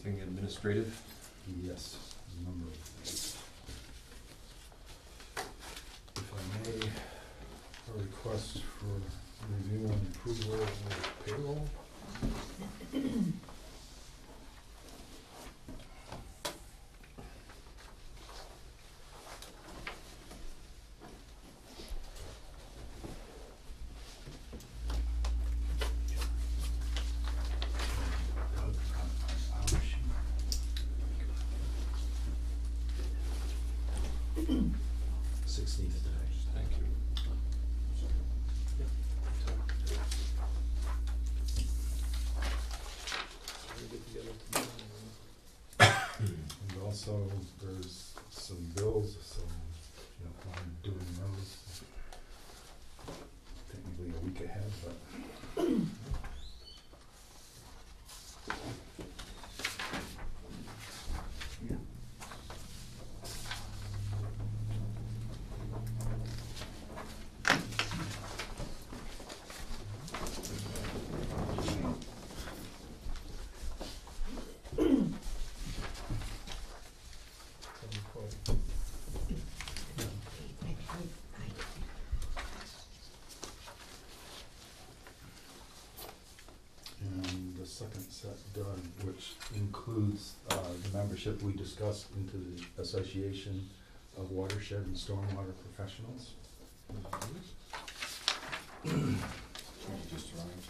Anything administrative? Yes, a number of things. If I may, a request for review and approval of payroll. Sixteenth today. Thank you. And also, there's some bills, so, you know, I'm doing those. Technically a week ahead, but. And the second set done, which includes the membership we discussed into the Association of Watershed and Stormwater Professionals. Just arrived.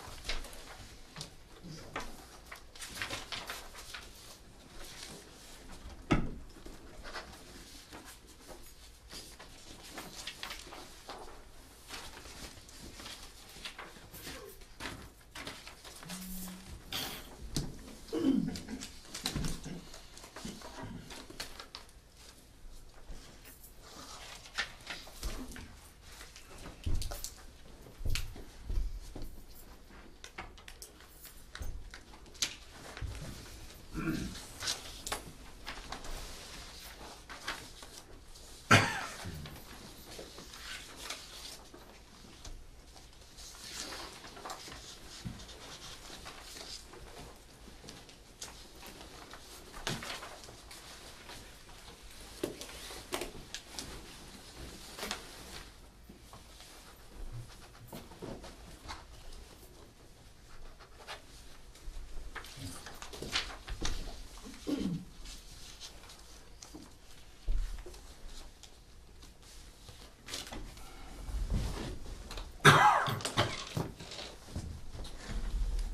Did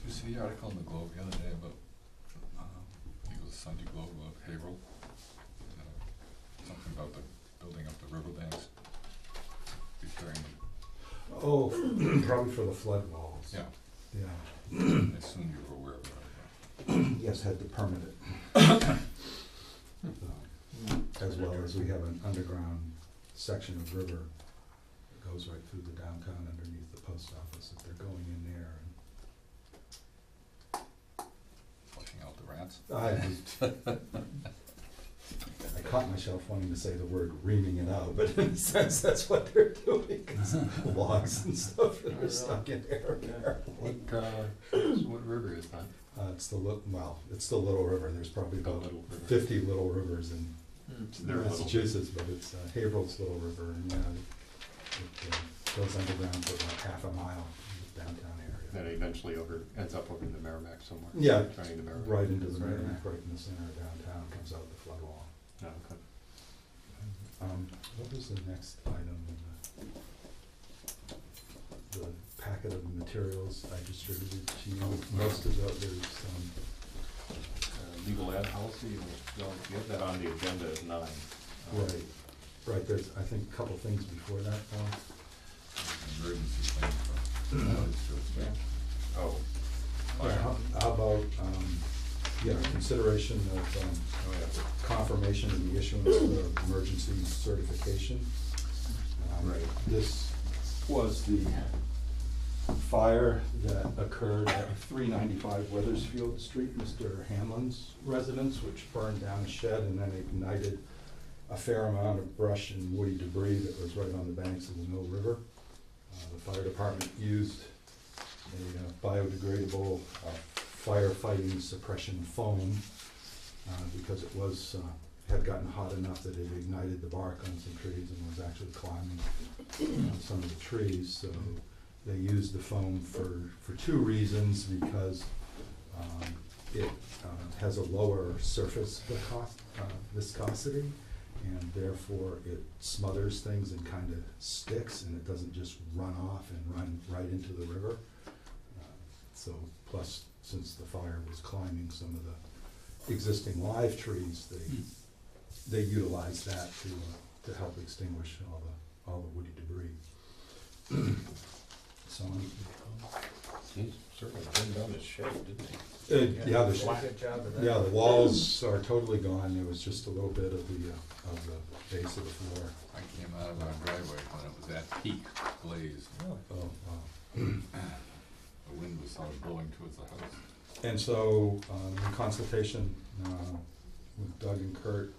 you see the article in the Globe the other day about, I think it was Sunday Globe about Haverhill? Something about the building up the riverbanks. Repairing, Oh, probably for the flood walls. yeah, Yeah, I assume you were aware of that. yes, had to permit it. As well as we have an underground section of river that goes right through the downtown underneath the post office, if they're going in there. Flushing out the rats. I caught myself wanting to say the word reaming it out, but in a sense, that's what they're doing, 'cause logs and stuff that are stuck in there. What river is that? It's the it's the Little River. There's probably The about Little River. 50 little rivers in They're little. Massachusetts, but it's Haverhill's Little River, and it goes underground for about half a mile in the downtown Then area. eventually ends up over in the Merrimack somewhere. Yeah, Turning the Merrimack. right into the Merrimack, right in the center of downtown, comes out the flood wall. Oh, okay. What was the next item in the packet of materials I distributed to you? Most of those, Legal ad policy, you have that on the agenda at 9. right, there's, I think, a couple things before that, Emergency plan for, Oh. How about, consideration of, Oh, yeah. confirmation of the issuance of emergency certification. Right. This was the fire that occurred at 395 Weathersfield Street, Mr. Hanlon's residence, which burned down a shed and then ignited a fair amount of brush and woody debris that was right on the banks of the Mill River. The fire department used a biodegradable firefighting suppression foam because it was, had gotten hot enough that it ignited the bark on some trees and was actually climbing some of the trees. So they used the foam for two reasons, because it has a lower surface viscosity, and therefore it smothers things and kind of sticks, and it doesn't just run off and run right into the river. So plus, since the fire was climbing some of the existing live trees, they utilized that to help extinguish all the woody debris. So He certainly trimmed down his shed, didn't he? yeah, Good job of that. yeah, the walls are totally gone. There was just a little bit of the base of the floor. I came out of our driveway when it was at peak blaze. Oh, wow. The wind was sort of blowing towards the house. And so, in consultation with Doug and Kurt,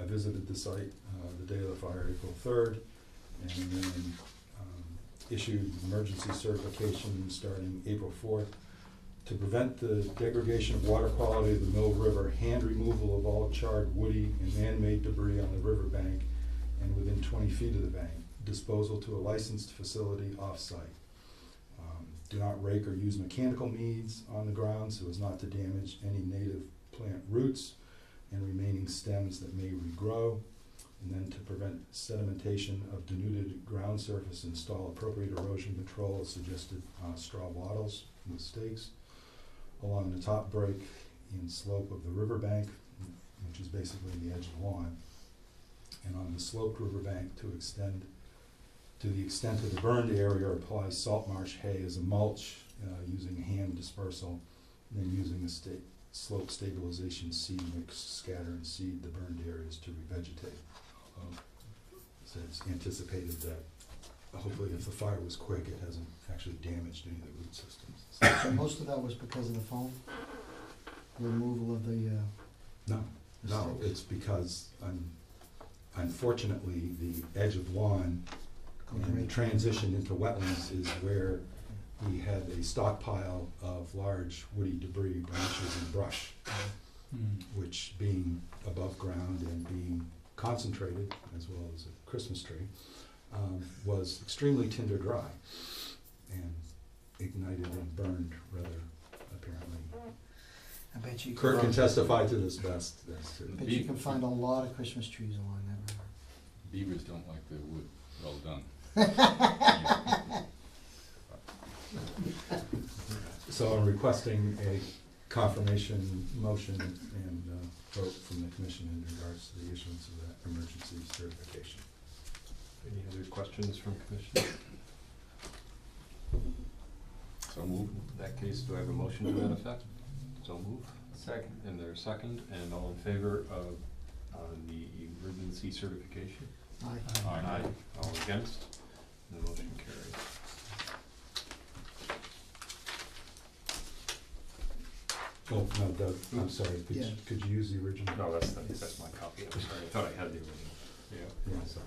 I visited the site the day of the fire, April 3rd, and then issued emergency certification starting April 4th to prevent the degradation of water quality of the Mill River, hand removal of all charred woody and man-made debris on the riverbank and within 20 feet of the bank, disposal to a licensed facility off-site. Do not rake or use mechanical means on the ground so as not to damage any native plant roots and remaining stems that may regrow. And then to prevent sedimentation of denuded ground surface, install appropriate erosion control as suggested straw wattles with stakes along the top break and slope of the riverbank, which is basically the edge of the lawn. And on the sloped riverbank to extend to the extent of the burned area, apply salt marsh hay as a mulch using hand dispersal, and then using a slope stabilization seed mix, scatter and seed the burned areas to revegetate. So it's anticipated that hopefully if the fire was quick, it hasn't actually damaged any of the root systems. So most of that was because of the foam? The removal of the No, no, sticks? it's because unfortunately the edge of lawn and the transition into wetlands is where we had a stockpile of large woody debris, branches and brush, which being above ground and being concentrated, as well as a Christmas tree, was extremely tinder dry and ignited and burned rather apparently. I bet you. Kurt can testify to this best. Bet you can find a lot of Christmas trees along that river. Beavers don't like their wood well done. So I'm requesting a confirmation motion and vote from the commission in regards to the issuance of that emergency certification. Any other questions from commission? So moved. In that case, do I have a motion to that effect? So move. Second. And there's a second, and all in favor of the emergency certification? Aye. Aye. All against? And the motion carries. Oh, no, Doug, I'm sorry, Yeah. could you use the original? No, that's my copy, I'm sorry, I thought I had the original. Yeah. Yeah, sorry.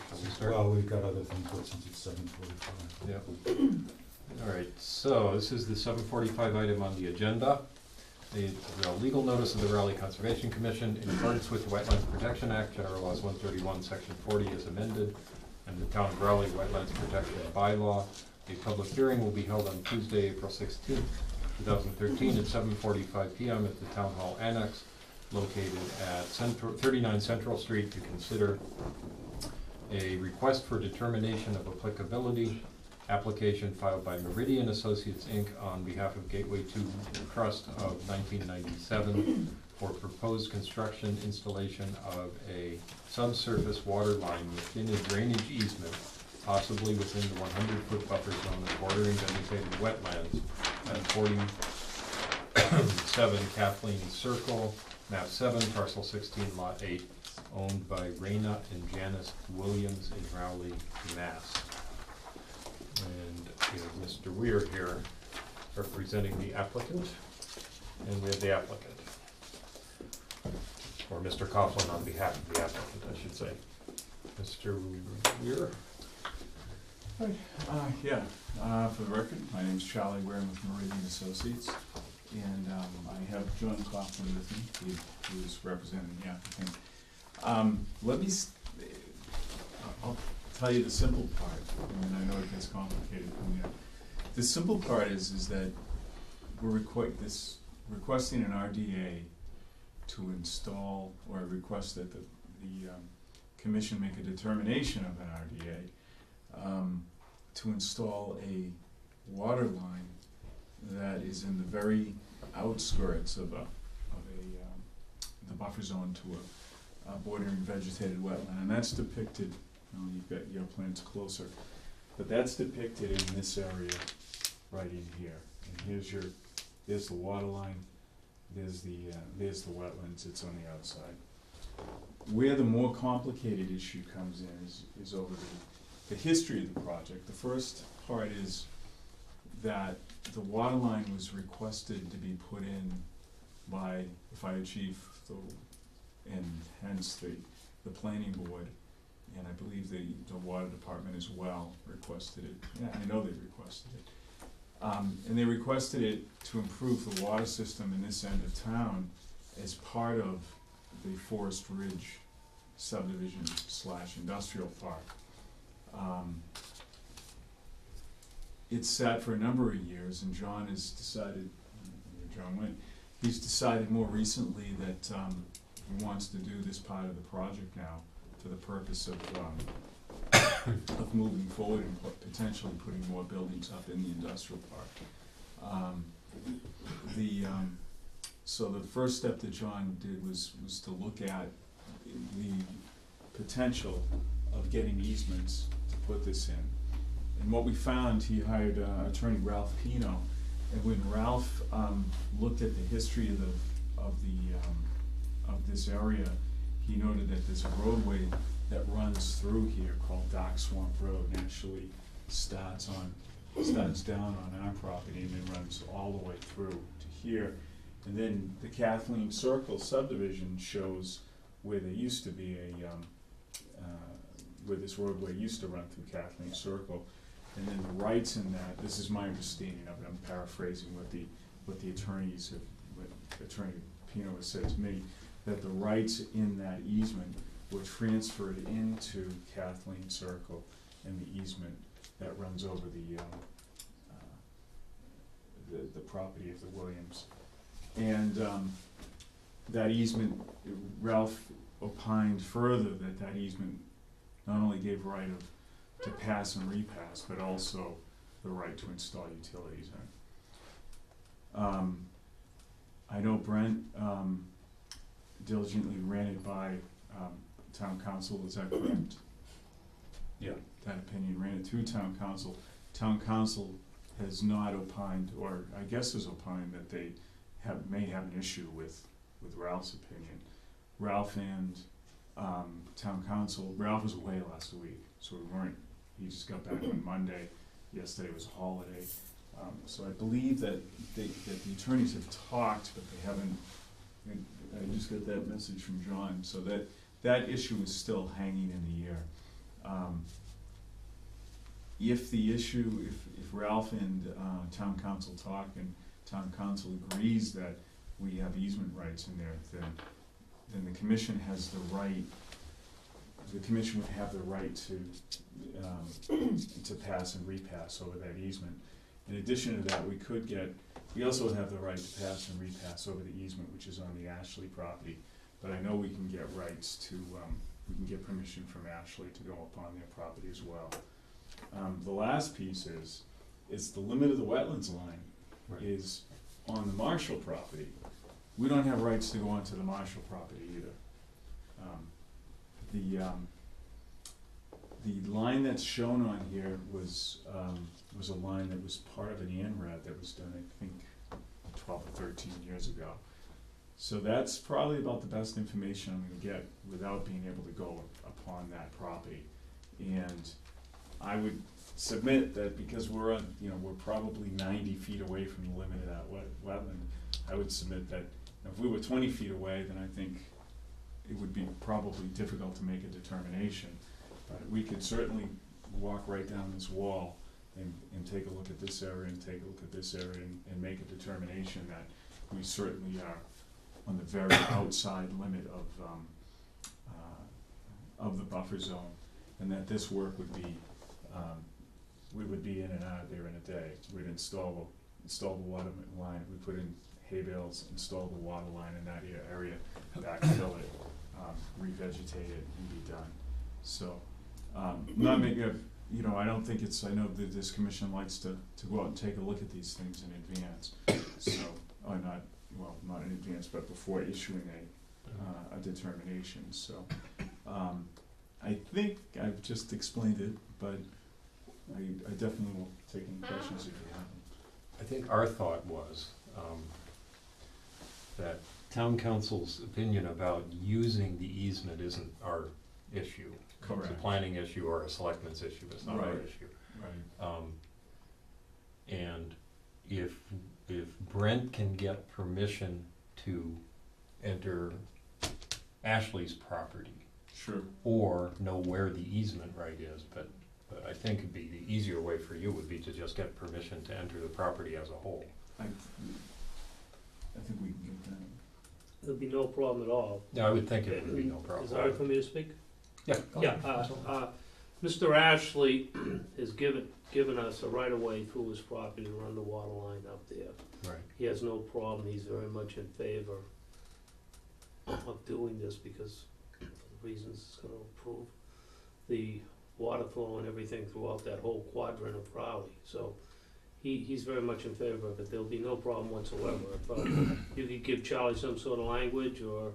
Shall we start? Well, we've got other things, but since it's 7:45. Yep. All right, so this is the 7:45 item on the agenda. The legal notice of the Raleigh Conservation Commission in accordance with the Wetlands Protection Act, General Laws 131, Section 40 is amended, and the Town of Raleigh Wetlands Protection Bylaw. A public hearing will be held on Tuesday, April 16th, 2013 at 7:45 PM at the Town Hall Annex located at 39 Central Street to consider a request for determination of applicability application filed by Meridian Associates, Inc. on behalf of Gateway 2 Trust of 1997 for proposed construction installation of a subsurface water line within a drainage easement, possibly within the 100-foot buffer zone of bordering vegetated wetlands at 47 Kathleen Circle, map 7, parcel 16, lot 8, owned by Raina and Janice Williams in Rowley, Mass. And we have Mr. Weir here representing the applicant, and we have the applicant. Or Mr. Coughlin on behalf of the applicant, I should say. Mr. Weir? For the record, my name is Charlie Ware with Meridian Associates, and I have John Coughlin with me, who is representing the applicant. I'll tell you the simple part, and I know it gets complicated from there. The simple part is that we're requesting an RDA to install, or a request that the commission make a determination of an RDA to install a water line that is in the very outskirts of the buffer zone to a bordering vegetated wetland, and that's depicted. You've got your plans closer, but that's depicted in this area right in here. And there's the water line. There's the wetlands. It's on the outside. Where the more complicated issue comes in is over the history of the project. The first part is that the water line was requested to be put in by the fire chief, and hence the planning board, and I believe the water department as well requested it. Yeah, I know they requested it. And they requested it to improve the water system in this end of town as part of the Forest Ridge subdivision / industrial park. It's sat for a number of years, and John has decided, he's decided more recently that he wants to do this part of the project now for the purpose of moving forward and potentially putting more buildings up in the industrial park. So the first step that John did was to look at the potential of getting easements to put this in. And what we found, he hired attorney Ralph Pino, and when Ralph looked at the history of this area, he noted that there's a roadway that runs through here called Dark Swamp Road, and actually starts down on our property and then runs all the way through to here. And then the Kathleen Circle subdivision shows where there used to be where this roadway used to run through Kathleen Circle. And then the rights in that, this is my understanding of it, I'm paraphrasing what the attorney Pino has said to me, that the rights in that easement were transferred into Kathleen Circle, and the easement that runs over the property of the Williams. And that easement, Ralph opined further that easement not only gave right to pass and repass, but also the right to install utilities in. I know Brent diligently ran it by town council, is that correct? Yeah, that opinion ran it through town council. Town council has not opined, or I guess has opined that they may have an issue with Ralph's opinion. Ralph and town council, Ralph was away last week, so he just got back on Monday. Yesterday was a holiday. So I believe that the attorneys have talked, but they haven't, I just got that message from John, so that issue is still hanging in the air. If the issue, if Ralph and town council talk and town council agrees that we have easement rights in there, then the commission has the right, the commission would have the right to pass and repass over that easement. In addition to that, we also would have the right to pass and repass over the easement, which is on the Ashley property. But I know we can get rights to, we can get permission from Ashley to go upon their property as well. The last piece is the limit of the wetlands line is on the Marshall property. We don't have rights to go onto the Marshall property either. The line that's shown on here was a line that was part of an ANRAD that was done, I think, 12 or 13 years ago. So that's probably about the best information I'm gonna get without being able to go upon that property. And I would submit that because we're probably 90 feet away from the limit of that wetland, I would submit that if we were 20 feet away, then I think it would be probably difficult to make a determination. But we could certainly walk right down this wall and take a look at this area and take a look at this area and make a determination that we certainly are on the very outside limit of the buffer zone, and that this work would be, we would be in and out of there in a day. We'd install the water line, we put in hay bales, install the water line in that area, backfill it, revegetate it, and be done. So, not making a, I don't think it's, I know that this commission likes to go out and take a look at these things in advance. So, or not in advance, but before issuing a determination. So, I think I've just explained it, but I definitely will take any questions if you have them. I think our thought was that town council's opinion about using the easement isn't our issue. Correct. It's a planning issue or a selectmen's issue, it's not our Right. issue. Right. And if Brent can get permission to enter Ashley's property, Sure. or know where the easement right is, but I think it'd be the easier way for you would be to just get permission to enter the property as a whole. I think we can get that. There'll be no problem at all. Yeah, I would think it would be no Is it problem. all right for me to speak? Yeah. Yeah, Mr. Ashley has given us a right of way through his property to run the water line up there. Right. He has no problem, he's very much in favor of doing this because of the reasons it's gonna improve the water flow and everything throughout that whole quadrant of Raleigh. So he's very much in favor of it, there'll be no problem whatsoever. If you could give Charlie some sort of language, or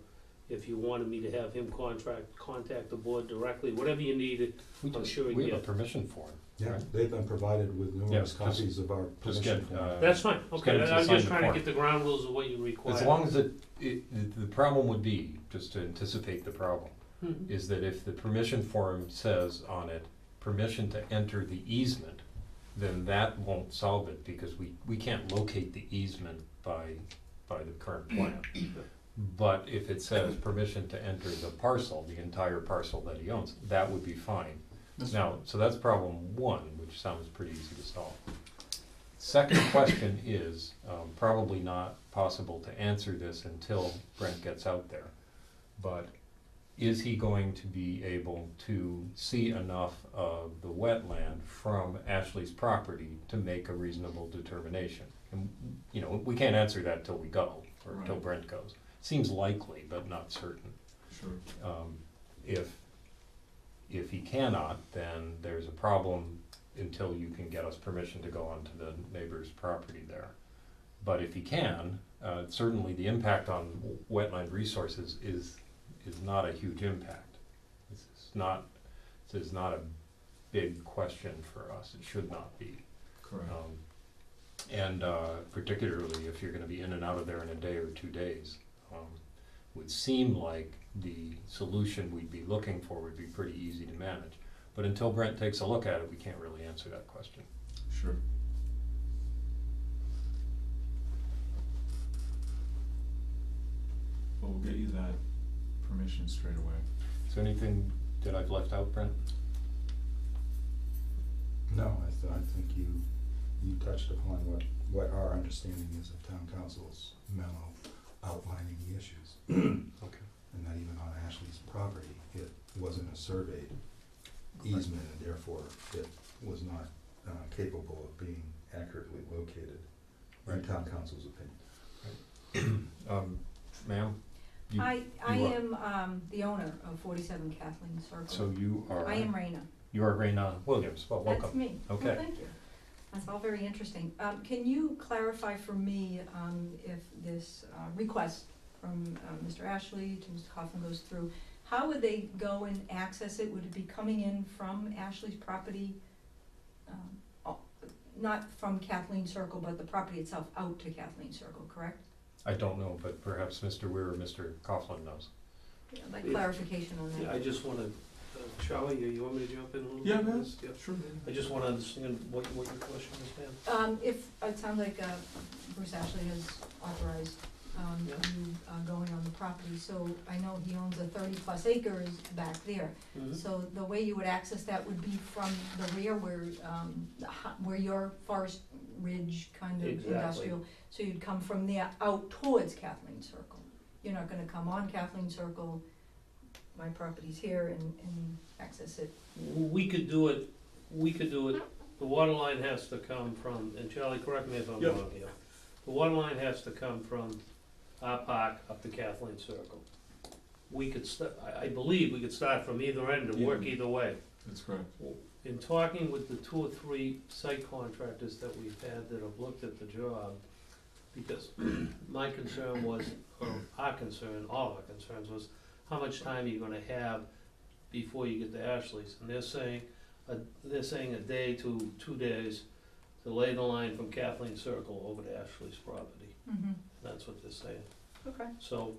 if you wanted me to have him contact the board directly, whatever you needed, I'm sure We he'd have a get. permission form. Yeah, Right. they've been provided with numerous Yes, just- copies of our just permission get, form. That's fine, Just okay, get him to I'm sign just the trying to form. get the ground rules of what you require. As long as the problem would be, just to anticipate the problem, Mhm. is that if the permission form says on it, permission to enter the easement, then that won't solve it, because we can't locate the easement by the current plan. But if it says permission to enter the parcel, the entire parcel that he owns, that would be fine. Now, so that's problem one, which sounds pretty easy to solve. Second question is, probably not possible to answer this until Brent gets out there, but is he going to be able to see enough of the wetland from Ashley's property to make a reasonable determination? And, we can't answer that till we go, or till Right. Brent goes. Seems likely, but not certain. Sure. If he cannot, then there's a problem until you can get us permission to go onto the neighbor's property there. But if he can, certainly the impact on wetland resources is not a huge impact. This is not a big question for us, it should not be. Correct. And particularly if you're gonna be in and out of there in a day or 2 days, would seem like the solution we'd be looking for would be pretty easy to manage. But until Brent takes a look at it, we can't really answer that question. Sure. Well, we'll get you that permission straight away. Is there anything that I've left out, Brent? think you touched upon what our understanding is of town council's memo outlining the issues. Okay. And that even on Ashley's property, it wasn't a surveyed easement, and therefore it was not capable of being accurately located, in Right. town council's opinion. Ma'am? You- I you are- am the owner of 47 Kathleen Circle. So you are? I am Raina. You are Raina Williams, well, welcome. That's me. Okay. Well, thank you. That's all very interesting. Can you clarify for me if this request from Mr. Ashley to Mr. Coughlin goes through, how would they go and access it? Would it be coming in from Ashley's property? Not from Kathleen Circle, but the property itself out to Kathleen Circle, correct? I don't know, but perhaps Mr. Weir or Mr. Coughlin knows. Yeah, I'd like Yeah. clarification on that. Yeah, I just wanna, Charlie, you want me to jump in a little bit? Yeah, on man. this? Yeah. Sure. I just wanna understand what your question is, ma'am. If, it sounds like Bruce Ashley has authorized Yeah. you going on the property, so I know he owns a 30-plus acres back there. Mhm. So the way you would access that would be from the rear where your Forest Ridge kind of Exactly. industrial, so you'd come from there out towards Kathleen Circle. You're not gonna come on Kathleen Circle, my property's here, and access it. We could do it, the water line has to come from, and Charlie, correct me if I'm Yep. wrong here. The water line has to come from our park up to Kathleen Circle. We could I believe we could start from either end and work Yeah. either way. That's correct. In talking with the 2 or 3 site contractors that we've had that have looked at the job, because my concern was, or our concern, all our concerns was, how much time are you gonna have before you get to Ashley's? And they're saying a day to 2 days to lay the line from Kathleen Circle over to Ashley's property. Mm-hmm. That's what they're saying. Okay. So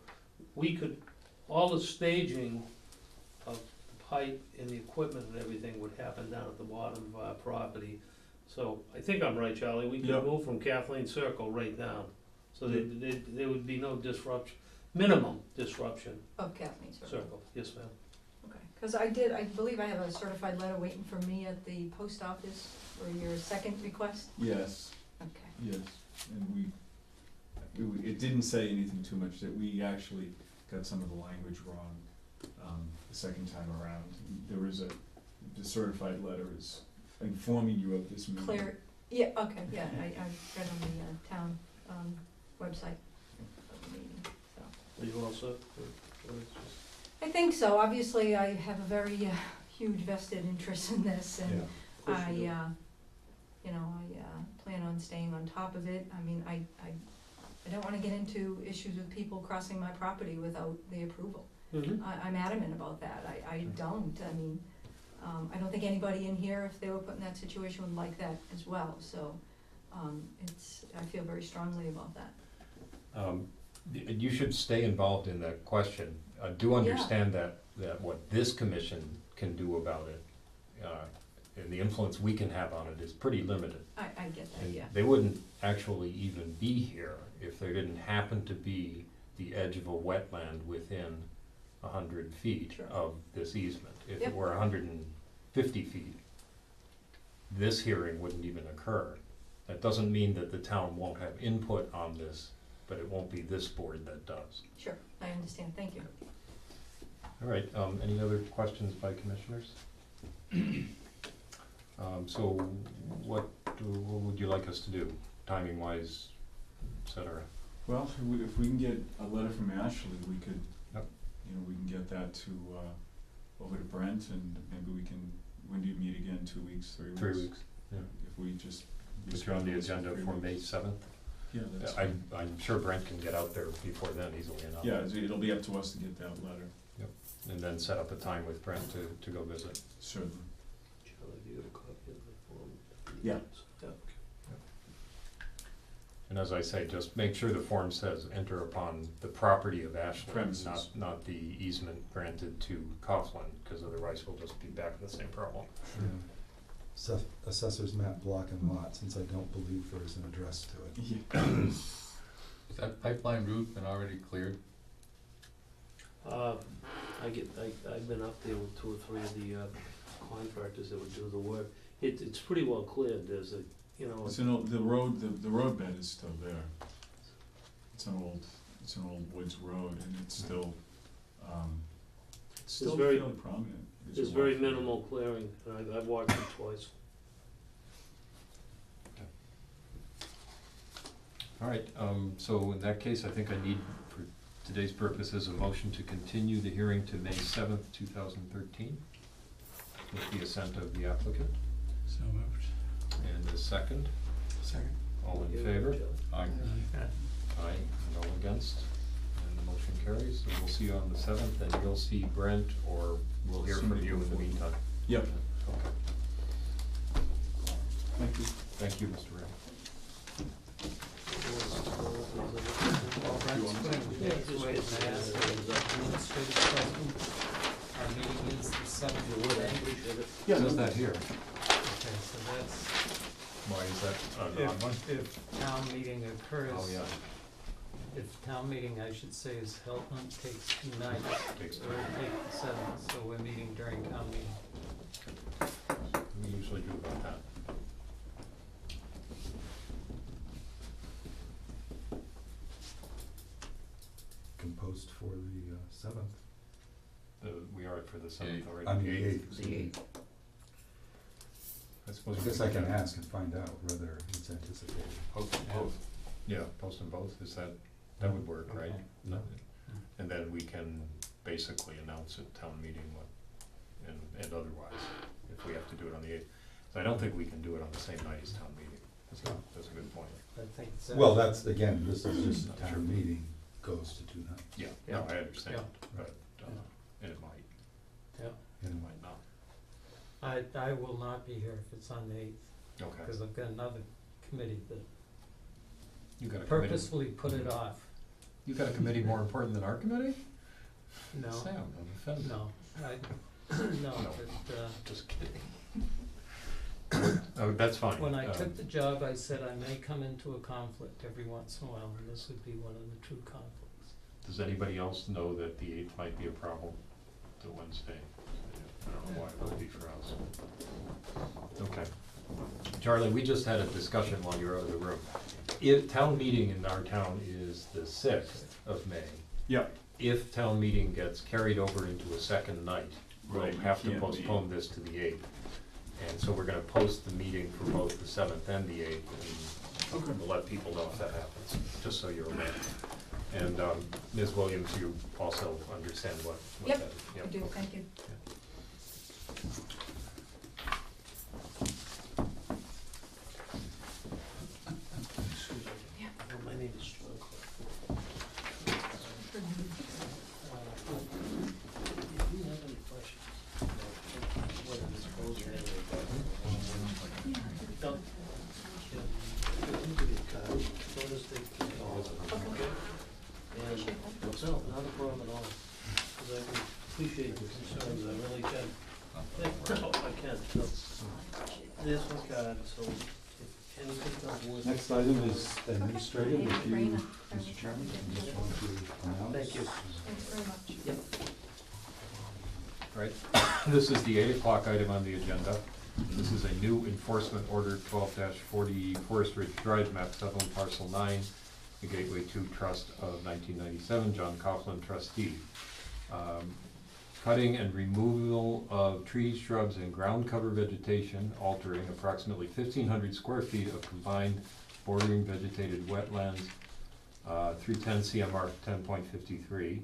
we could, all the staging of the pipe and the equipment and everything would happen down at the bottom of our property. So I think I'm right, Charlie, we Yeah. could move from Kathleen Circle right down. So there would be no disruption, minimum disruption, Of Kathleen Circle. circle, yes, ma'am. Okay, because I believe I have a certified letter waiting for me at the post office for your second request. Yes, Okay. yes, and it didn't say anything too much, that we actually got some of the language wrong, the second time around. There was the certified letter is informing you of this meeting. Clear, yeah, okay, yeah, I read on the town website of the meeting, so. Are you all set? Or it's just- I think so, obviously I have a very huge vested interest in this, and Of course I, you do. plan on staying on top of it. I mean, I don't wanna get into issues with people crossing my property without the approval. Mhm. I'm adamant about that. I don't, I mean, I don't think anybody in here, if they were put in that situation, would like that as well, so, I feel very strongly about that. You should stay involved in that question. I do understand that what this commission can do about it, and the influence we can have on it is pretty limited. I get that, And yeah. they wouldn't actually even be here if there didn't happen to be the edge of a wetland within 100 feet Sure. of this easement. If Yep. it were 150 feet, this hearing wouldn't even occur. That doesn't mean that the town won't have input on this, but it won't be this board that does. Sure, I understand, thank you. All right, any other questions by commissioners? So what would you like us to do, timing wise, et cetera? Well, if we can get a letter from Ashley, we could, Yep. we can get that to, over to Brent, and maybe we can, when do you meet again, 2 weeks, 3 weeks? 3 weeks, yeah. If we just. Put you on the agenda three for weeks. May 7th. Yeah, that's fine. I'm sure Brent can get out there before then easily enough. Yeah, it'll be up to us to get that letter, And then set up a time with Brent to go visit. certainly. Charlie, have you got a copy of the form? Yeah. Yeah, okay. And as I say, just make sure the form says enter upon the property of Ashland, Premises. not the easement granted to Coughlin, because otherwise we'll just be back in the same problem. Assessors map block and lot, since I don't believe there is an address to it. Yeah. Is that pipeline route been already cleared? I've been up there with 2 or 3 of the contractors that would do the work. It's pretty well cleared, there's a, you know, It's an old, the road bed is still there. It's an old woods road, and it's still, it's still very- fairly prominent. as there's you very walk through. minimal clearing, and I've walked it twice. All right, so in that case, I think I need, for today's purposes, a motion to continue the hearing to May 7th, 2013, with the assent of the applicant. So moved. And a second. Second. All in Yeah, favor? Joe. Aye. Aye, and all against, and the motion carries. So we'll see you on the 7th, and you'll see Brent, or we'll hear from you in the meantime. Yep. Okay. Thank you. Thank you, Mr. Ray. Yeah, just get that. Administrative question. Our meeting is the seventh You would, I today. appreciate it. Yeah, Says no, that here. Okay, so that's, Why is that an odd one? if town meeting occurs. Oh, yeah. If town meeting, I should say, is held on, takes 2 nights, Takes or take the 7th, so we're meeting during town meeting. We usually do about that. Can post for the 7th. We are for the 7th already. I mean, the 8th. The 8th. I suppose I we guess could I can do- ask and find out whether it's anticipated. Post them both. Yeah, post them both, that would work, right? Okay. No. And then we can basically announce at town meeting what, and otherwise, if we have to do it on the 8th. So I don't think we can do it on the same night as town meeting. That's a good point. I think it's. Well, that's, again, this is just Not the sure. town meeting goes to 2 nights. Yeah, Yeah. no, I understand, Yeah. but, and it might, Yeah, and it might not. I will not be here if it's on the 8th, Okay. because I've got another committee that You got a committee, purposefully put it off. you got a committee more important than our committee? No, Sam, I'm offended. no, no, but, Just kidding. Oh, that's fine. when I took the job, I said I may come into a conflict every once in a while, and this would be one of the true conflicts. Does anybody else know that the 8th might be a problem, the Wednesday? I don't know why it would be for us. Okay. Charlie, we just had a discussion while you were out of the room. Town meeting in our town is the 6th of May. Yep. If town meeting gets carried over into a second night, we'll Right, you have to can't postpone this to the 8th. And so we're gonna post the meeting for both the 7th and the 8th, and we'll let people know if that happens, just so you're aware. And Ms. Williams, you also understand what Yep, that, I do, thank you. Excuse me. Yeah. My name is John Clark. If you have any questions about whether this goes or anything, don't. Give me a card. So does the. Okay. And, Appreciate that. no, not a problem at all. Because I can appreciate your concerns, I really can. No, I can, no. There's my card, so if anything comes with it. Next item is administrative, if you, Raina, Mr. Chairman, you just want to announce. Thank you. Thanks very much. Yep. right? This is the 8 o'clock item on the agenda. This is a new enforcement order 12-40 Forest Ridge Drive, map 7, parcel 9, the Gateway 2 Trust of 1997, John Coughlin trustee. Cutting and removal of trees, shrubs, and ground cover vegetation, altering approximately 1,500 square feet of combined bordering vegetated wetlands, 310 CMR 10.53,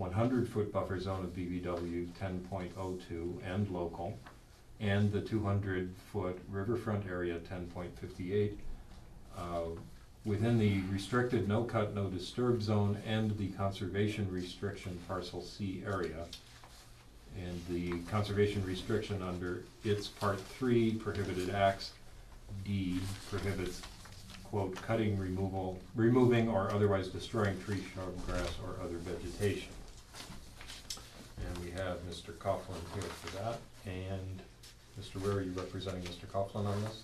100-foot buffer zone of BBW 10.02 and local, and the 200-foot riverfront area 10.58, within the restricted no-cut, no-disturb zone and the conservation restriction parcel C area. And the conservation restriction under its Part 3 prohibited acts, D prohibits, quote, cutting, removing or otherwise destroying tree, shrub, grass, or other vegetation. And we have Mr. Coughlin here for that, and Mr. Ware, are you representing Mr. Coughlin on this?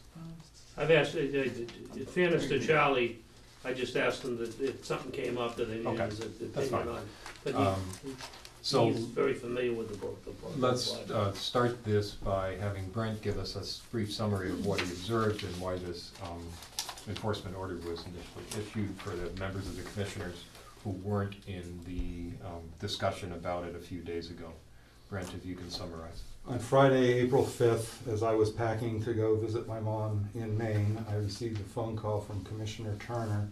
I've asked, in fairness to Charlie, I just asked him that if something came up that they needed Okay, his that's fine. opinion on. But Um, So He's very familiar with the book. let's start this by having Brent give us a brief summary of what he observed and why this enforcement order was initially issued for the members of the commissioners who weren't in the discussion about it a few days ago. Brent, if you can summarize. On Friday, April 5th, as I was packing to go visit my mom in Maine, I received a phone call from Commissioner Turner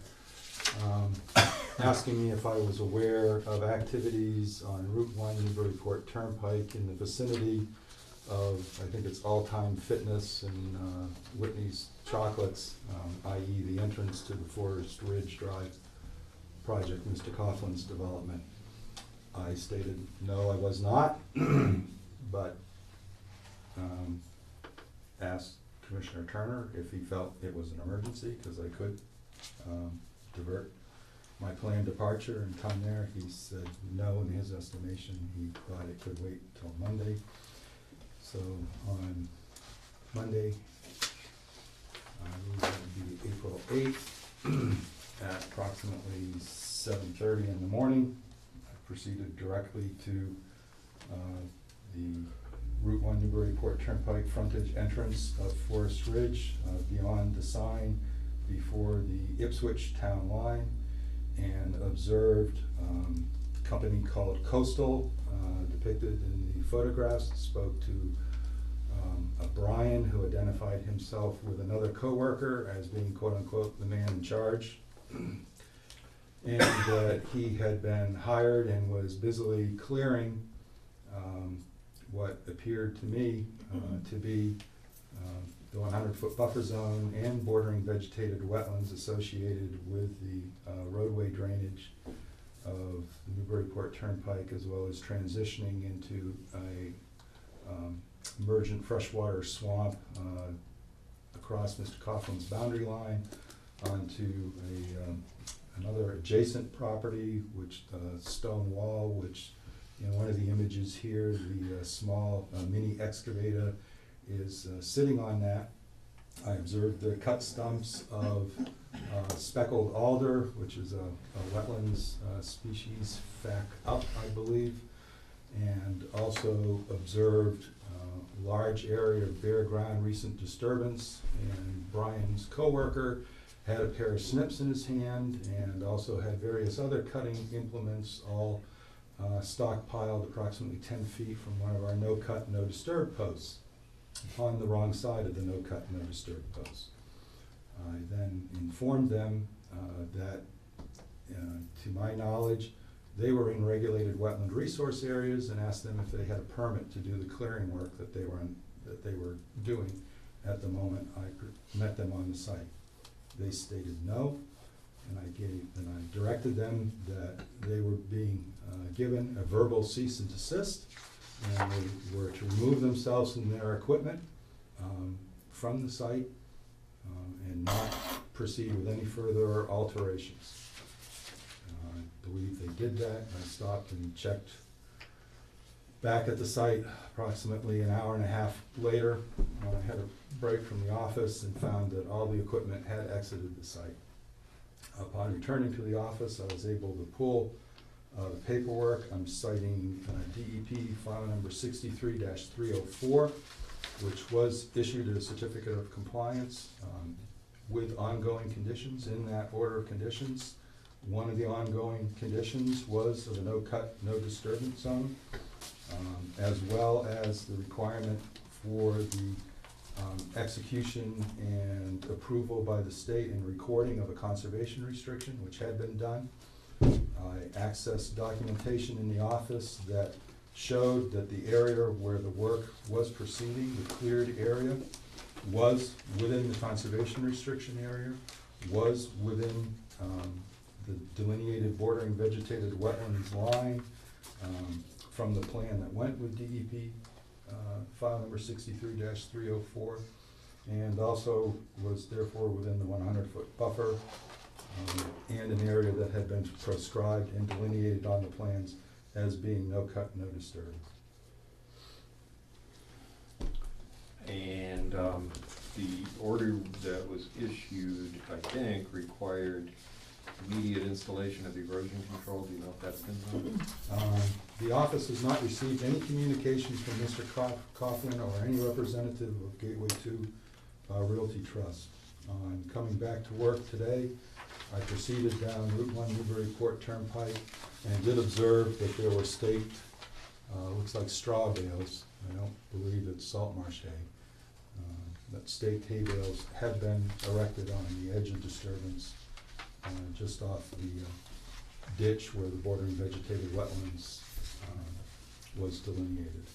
asking me if I was aware of activities on Route 1 Newburyport Turnpike in the vicinity of, I think it's All Time Fitness and Whitney's Chocolates, i.e. the entrance to the Forest Ridge Drive project, Mr. Coughlin's development. I stated, no, I was not, but asked Commissioner Turner if he felt it was an emergency, because I could divert my planned departure and come there. He said no, in his estimation. He thought it could wait till Monday. So on Monday, it would be April 8th, at approximately 7:30 in the morning, I proceeded directly to the Route 1 Newburyport Turnpike frontage entrance of Forest Ridge, beyond the sign before the Ipswich town line, and observed a company called Coastal, depicted in the photographs. Spoke to a Brian, who identified himself with another coworker as being quote-unquote the man in charge, and that he had been hired and was busily clearing what appeared to me to be the 100-foot buffer zone and bordering vegetated wetlands associated with the roadway drainage of the Newburyport Turnpike, as well as transitioning into a emergent freshwater swamp across Mr. Coughlin's boundary line onto another adjacent property, which stone wall, which in one of the images here, the small mini excavator is sitting on that. I observed the cut stumps of speckled alder, which is a wetlands species FAC up, I believe, and also observed a large area of bare ground recent disturbance. And Brian's coworker had a pair of snips in his hand and also had various other cutting implements, all stockpiled approximately 10 feet from one of our no cut, no disturb posts, on the wrong side of the no cut, no disturb post. I then informed them that, to my knowledge, they were in regulated wetland resource areas, and asked them if they had a permit to do the clearing work that they were doing at the moment I met them on the site. They stated no, and I directed them that they were being given a verbal cease and desist, and they were to remove themselves and their equipment from the site and not proceed with any further alterations. I believe they did that. I stopped and checked back at the site approximately an hour and a half later. I had a break from the office and found that all the equipment had exited the site. Upon returning to the office, I was able to pull the paperwork. I'm citing DEP file number 63-304, which was issued a certificate of compliance with ongoing conditions in that order of conditions. One of the ongoing conditions was of a no cut, no disturbance zone, as well as the requirement for the execution and approval by the state and recording of a conservation restriction, which had been done. I accessed documentation in the office that showed that the area where the work was proceeding, the cleared area, was within the conservation restriction area, was within the delineated bordering vegetated wetlands line from the plan that went with DEP file number 63-304, and also was therefore within the 100-foot buffer and an area that had been proscribed and delineated on the plans as being no cut, no disturb. And the order that was issued, I think, required immediate installation of erosion control, do you know if that's been done? The office has not received any communications from Mr. Coughlin or any representative of Gateway 2 Realty Trust. Coming back to work today, I proceeded down Route 1 Newburyport Turnpike and did observe that there were staked, looks like straw bales, I don't believe it's salt marsh hay, that staked hay bales have been erected on the edge of disturbance, just off the ditch where the bordering vegetated wetlands was delineated,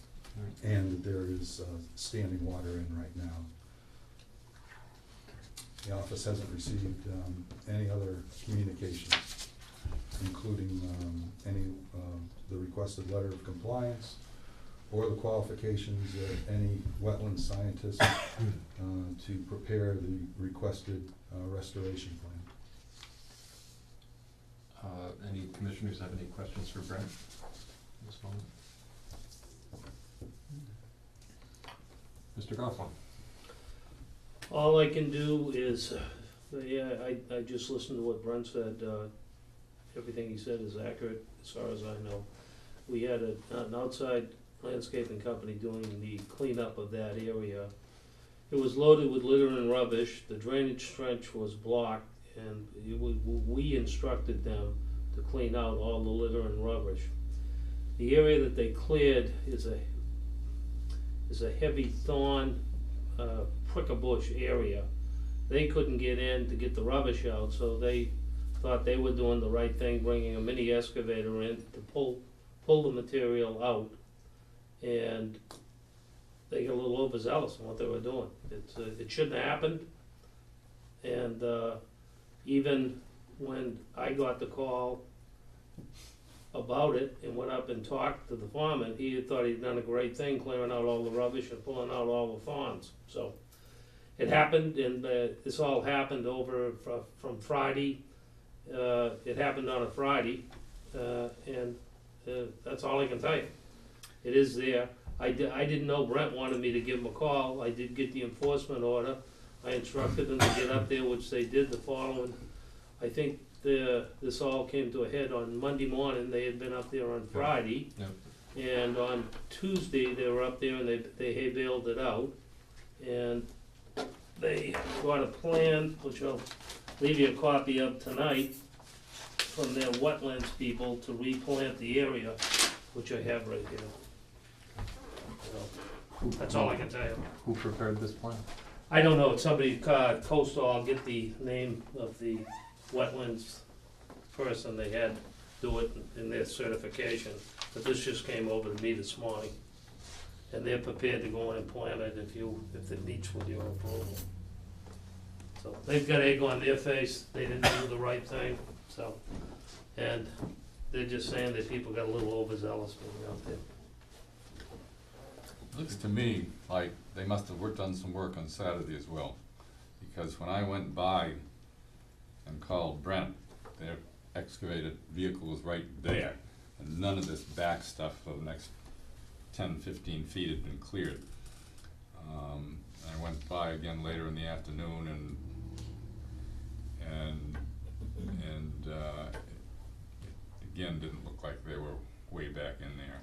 and that there is standing water in right now. The office hasn't received any other communications, including the requested letter of compliance or the qualifications of any wetland scientist to prepare the requested restoration plan. Any commissioners have any questions for Brent at this moment? Mr. Coughlin? All I can do is, I just listened to what Brent said, everything he said is accurate as far as I know. We had an outside landscaping company doing the cleanup of that area. It was loaded with litter and rubbish, the drainage trench was blocked, and we instructed them to clean out all the litter and rubbish. The area that they cleared is a heavy thorn, pricker bush area. They couldn't get in to get the rubbish out, so they thought they were doing the right thing, bringing a mini excavator in to pull the material out, and they got a little overzealous in what they were doing. It shouldn't have happened, and even when I got the call about it and went up and talked to the foreman, he had thought he'd done a great thing clearing out all the rubbish and pulling out all the thorns. So it happened, and this all happened over from Friday. It happened on a Friday, and that's all I can tell you. It is there. I didn't know Brent wanted me to give him a call. I did get the enforcement order. I instructed them to get up there, which they did the following. I think this all came to a head on Monday morning. They had been up there on Friday. Yep. And on Tuesday, they were up there and they hay baled it out. And they got a plan, which I'll leave you a copy of tonight, from their wetlands people to replant the area, which I have right here. So, that's all I can tell you. Who prepared this plan? I don't know, it's somebody, Coastal, I'll get the name of the wetlands person they had do it in their certification, but this just came over to me this morning. And they're prepared to go in and plant it if it meets with your approval. So, they've got egg on their face, they didn't do the right thing, so, and they're just saying that people got a little overzealous being out there. Looks to me like they must have done some work on Saturday as well, because when I went by and called Brent, their excavated vehicle was right there, and none of this back stuff for the next 10-15 feet had been cleared. I went by again later in the afternoon, and again didn't look like they were way back in there.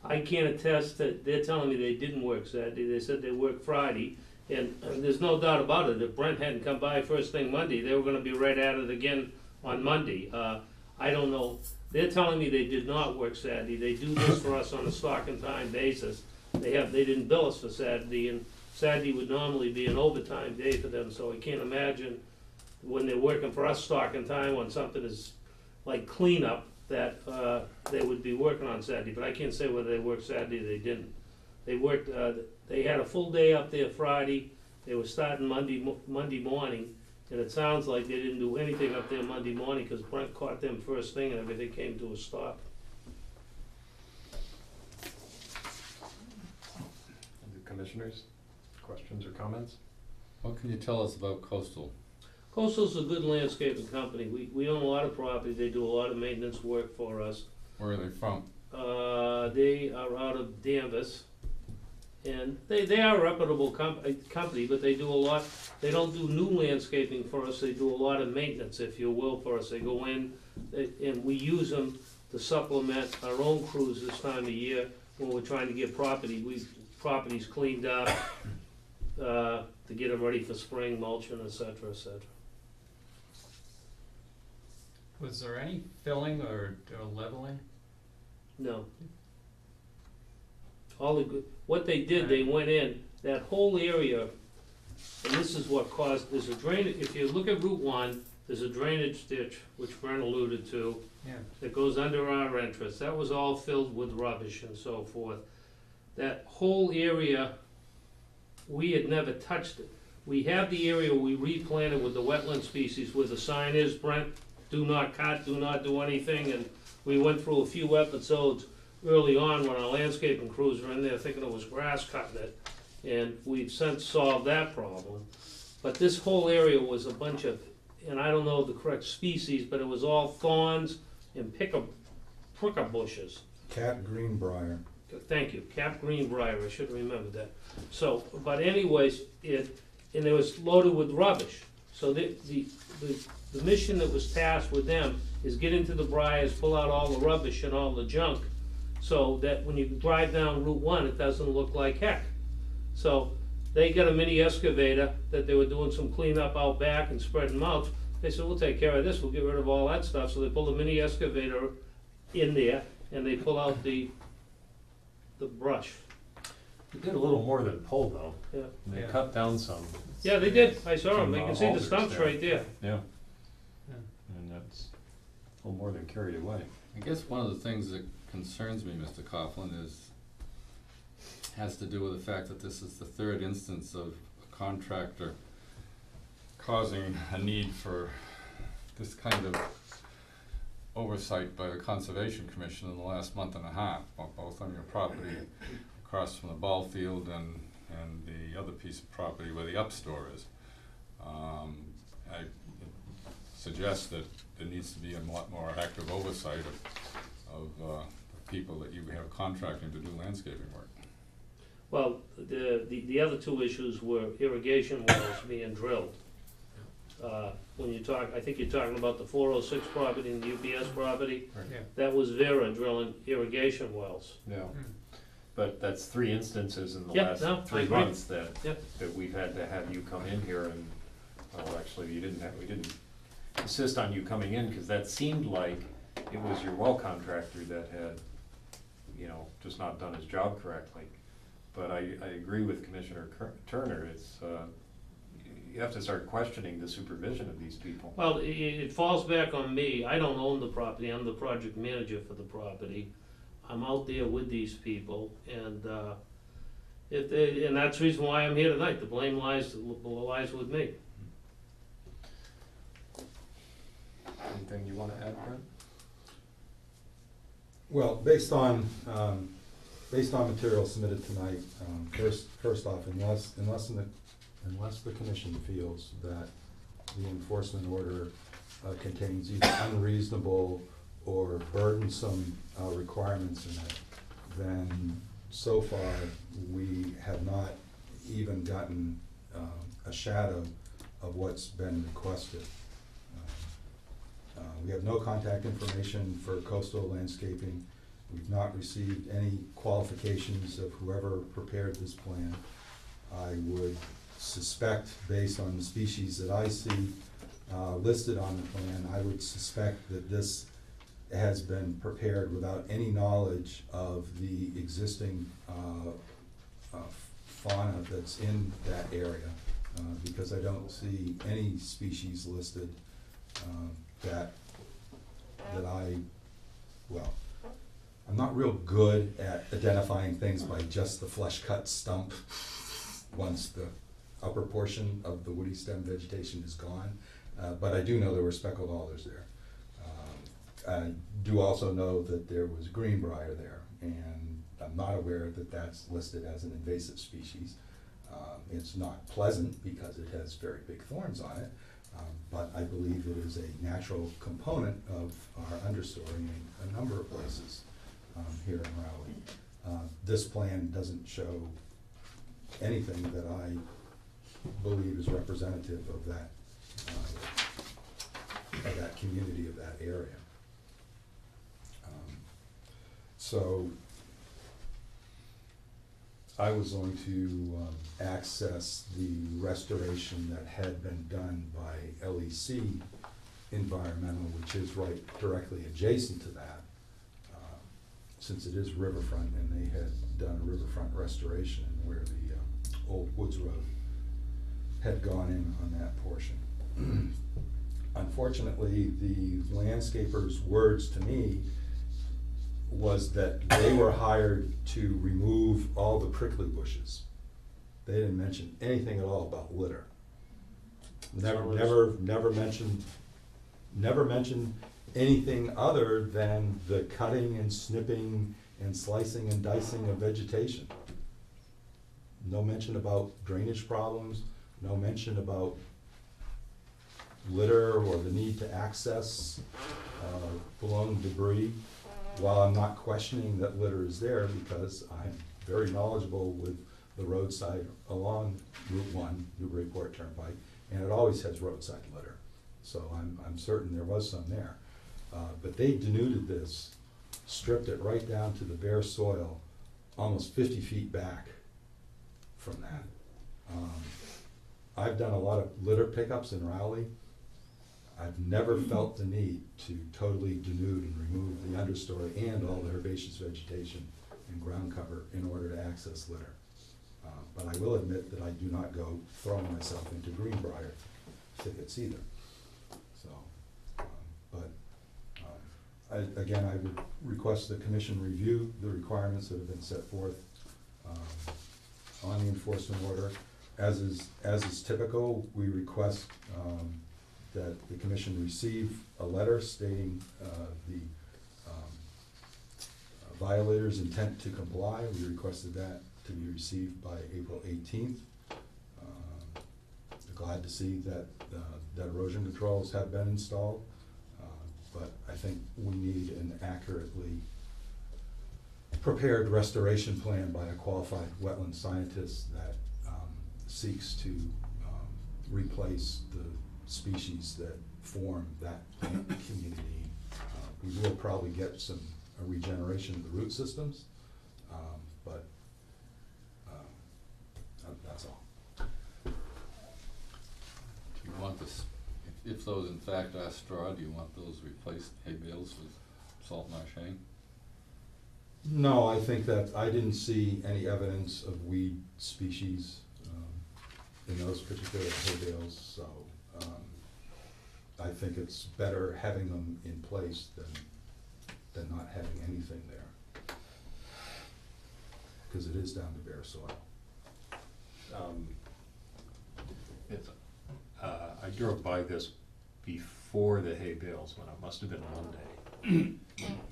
I can't attest that, they're telling me they didn't work Saturday, they said they worked Friday, and there's no doubt about it, if Brent hadn't come by first thing Monday, they were gonna be right at it again on Monday. I don't know, they're telling me they did not work Saturday, they do this for us on a stock and time basis. They didn't bill us for Saturday, and Saturday would normally be an overtime day for them, so I can't imagine when they're working for us stock and time on something as like cleanup, that they would be working on Saturday, but I can't say whether they worked Saturday or they didn't. They worked, they had a full day up there Friday, they were starting Monday morning, and it sounds like they didn't do anything up there Monday morning, because Brent caught them first thing and everything came to a stop. The commissioners, questions or comments? What can you tell us about Coastal? Coastal's a good landscaping company. We own a lot of property, they do a lot of maintenance work for us. Where are they from? They are out of Danvers, And they are a reputable company, but they do a lot, they don't do new landscaping for us, they do a lot of maintenance, if you will, for us. They go in, and we use them to supplement our own crews this time of year when we're trying to get properties cleaned up, to get them ready for spring mulching, et cetera, et cetera. Was there any filling or leveling? No. What they did, they went in, that whole area, and this is what caused, there's a drainage, if you look at Route 1, there's a drainage ditch, which Brent alluded to, Yeah. that goes under our entrance. That was all filled with rubbish and so forth. That whole area, we had never touched it. We have the area we replanted with the wetland species where the sign is, Brent, do not cut, do not do anything, and we went through a few episodes early on when our landscaping crews were in there thinking it was grass cutting it, and we've since solved that problem. But this whole area was a bunch of, and I don't know the correct species, but it was all thorns and pricker bushes. Cat greenbrier. Thank you, Cap Greenbrier, I should have remembered that. So, but anyways, and it was loaded with rubbish. So the mission that was tasked with them is get into the briars, pull out all the rubbish and all the junk, so that when you drive down Route 1, it doesn't look like heck. So they got a mini excavator that they were doing some cleanup out back and spreading mulch. They said, we'll take care of this, we'll get rid of all that stuff. So they pulled a mini excavator in there and they pull out the brush. You did a little more than pull though. Yeah. They Yeah. cut down some. Yeah, they did, I saw them, you can see the Alders stumps there. right there. Yeah. Yeah. And that's a little more than carried away. I guess one of the things that concerns me, Mr. Coughlin, has to do with the fact that this is the third instance of a contractor causing a need for this kind of oversight by the Conservation Commission in the last month and a half, both on your property across from the ball field and the other piece of property where the upstore is. I suggest that there needs to be a lot more active oversight of people that you have contracting to do landscaping work. Well, the other two issues were irrigation wells being drilled. When you talk, I think you're talking about the 406 property and the UPS property, Yeah. that was Vera drilling irrigation wells. Yeah. Hmm. But that's 3 instances in the Yeah, last no, I 3 agree. months that, Yep. that we've had to have you come in here and, well, actually, we didn't insist on you coming in, cause that seemed like it was your well contractor that had, just not done his job correctly. But I agree with Commissioner Turner, it's, you have to start questioning the supervision of these people. Well, it falls back on me. I don't own the property. I'm the project manager for the property. I'm out there with these people, and and that's the reason why I'm here tonight. The blame lies with me. Anything you wanna add, Brent? Well, based on material submitted tonight, first off, unless the commission feels that the enforcement order contains either unreasonable or burdensome requirements in it, then so far, we have not even gotten a shadow of what's been requested. We have no contact information for coastal landscaping. We've not received any qualifications of whoever prepared this plan. I would suspect, based on the species that I see listed on the plan, I would suspect that this has been prepared without any knowledge of the existing fauna that's in that area, because I don't see any species listed that I'm not real good at identifying things by just the flesh cut stump once the upper portion of the woody stem vegetation is gone, but I do know there were speckled alders there. I do also know that there was greenbrier there, and I'm not aware that that's listed as an invasive species. It's not pleasant because it has very big thorns on it, but I believe it is a natural component of our understory in a number of places here in Raleigh. This plan doesn't show anything that I believe is representative of that community, of that area. So I was going to access the restoration that had been done by LEC Environmental, which is right directly adjacent to that, since it is riverfront, and they had done a riverfront restoration where the old Woods Road had gone in on that portion. Unfortunately, the landscaper's words to me was that they were hired to remove all the prickly bushes. They didn't mention anything at all about litter. Never mentioned anything other than the cutting and snipping and slicing and dicing of vegetation. No mention about drainage problems, no mention about litter or the need to access blown debris. While I'm not questioning that litter is there, because I'm very knowledgeable with the roadside along Route 1, Newburyport Turnpike, and it always has roadside litter. So I'm certain there was some there. But they denuded this, stripped it right down to the bare soil, almost 50 feet back from that. I've done a lot of litter pickups in Rowley. I've never felt the need to totally denude and remove the understory and all the herbaceous vegetation and ground cover in order to access litter. But I will admit that I do not go throwing myself into greenbrier thickets either. So, again, I would request the commission review the requirements that have been set forth on the enforcement order. As is typical, we request that the commission receive a letter stating the violator's intent to comply. We requested that to be received by April 18th. Glad to see that that erosion controls have been installed, but I think we need an accurately prepared restoration plan by a qualified wetland scientist that seeks to replace the species that form that community. We will probably get some regeneration of the root systems, but that's all. Do you want this, if those in fact are straw, do you want those replaced hay bales with salt marsh hay? No, I think that I didn't see any evidence of weed species in those particular hay bales, so I think it's better having them in place than not having anything there, because it is down to bare soil. I drove by this before the hay bales went up, must have been Monday.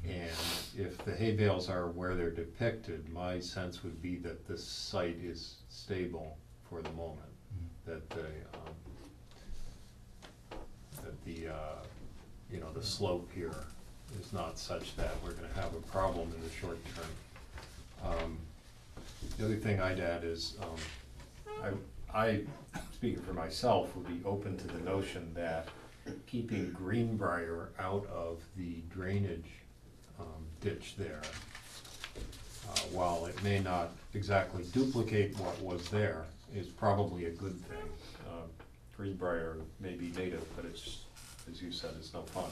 And if the hay bales are where they're depicted, my sense would be that this site is stable for the moment. That the you know, the slope here is not such that we're gonna have a problem in the short term. The other thing I'd add is, I, speaking for myself, would be open to the notion that keeping greenbrier out of the drainage ditch there, while it may not exactly duplicate what was there, is probably a good thing. Greenbrier may be native, but it's, as you said, it's no fun.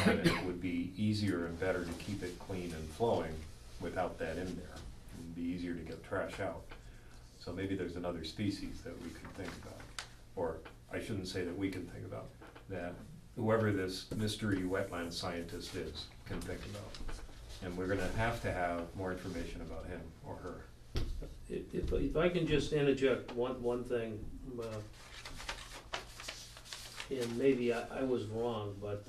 And it would be easier and better to keep it clean and flowing without that in there. It'd be easier to get trash out. So maybe there's another species that we could think about, or I shouldn't say that we can think about, that whoever this mystery wetland scientist is can think about. And we're gonna have to have more information about him or her. If I can just interject one thing, and maybe I was wrong, but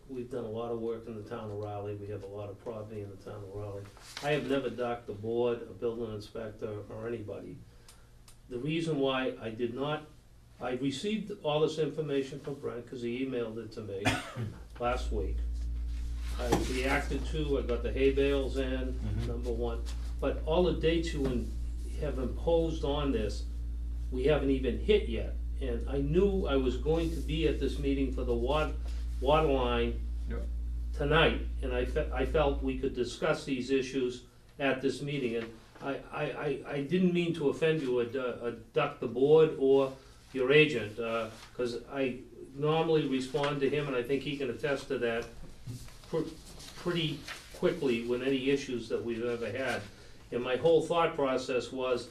we've done a lot of work in the town of Raleigh, we have a lot of property in the town of Raleigh. I have never docked the board, a building inspector, or anybody. The reason why I did not, I received all this information from Brent, because he emailed it to me last week. I reacted to, I got the hay bales in, number one, but all the dates have imposed on this, we haven't even hit yet. And I knew I was going to be at this meeting for the water line Yep. tonight, and I felt we could discuss these issues at this meeting. And I didn't mean to offend you or duck the board or your agent, because I normally respond to him, and I think he can attest to that pretty quickly with any issues that we've ever had. And my whole thought process was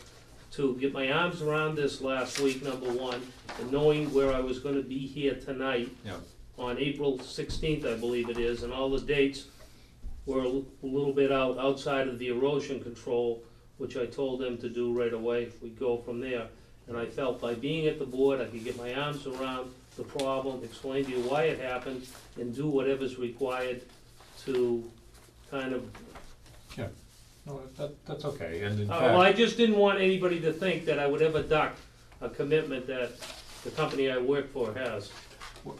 to get my arms around this last week, number one, and knowing where I was gonna be here tonight Yeah. on April 16th, I believe it is, and all the dates were a little bit outside of the erosion control, which I told them to do right away, we'd go from there. And I felt by being at the board, I could get my arms around the problem, explain to you why it happened, and do whatever's required to kind of, No, that's okay, and in well, I fact, just didn't want anybody to think that I would ever duck a commitment that the company I work for has.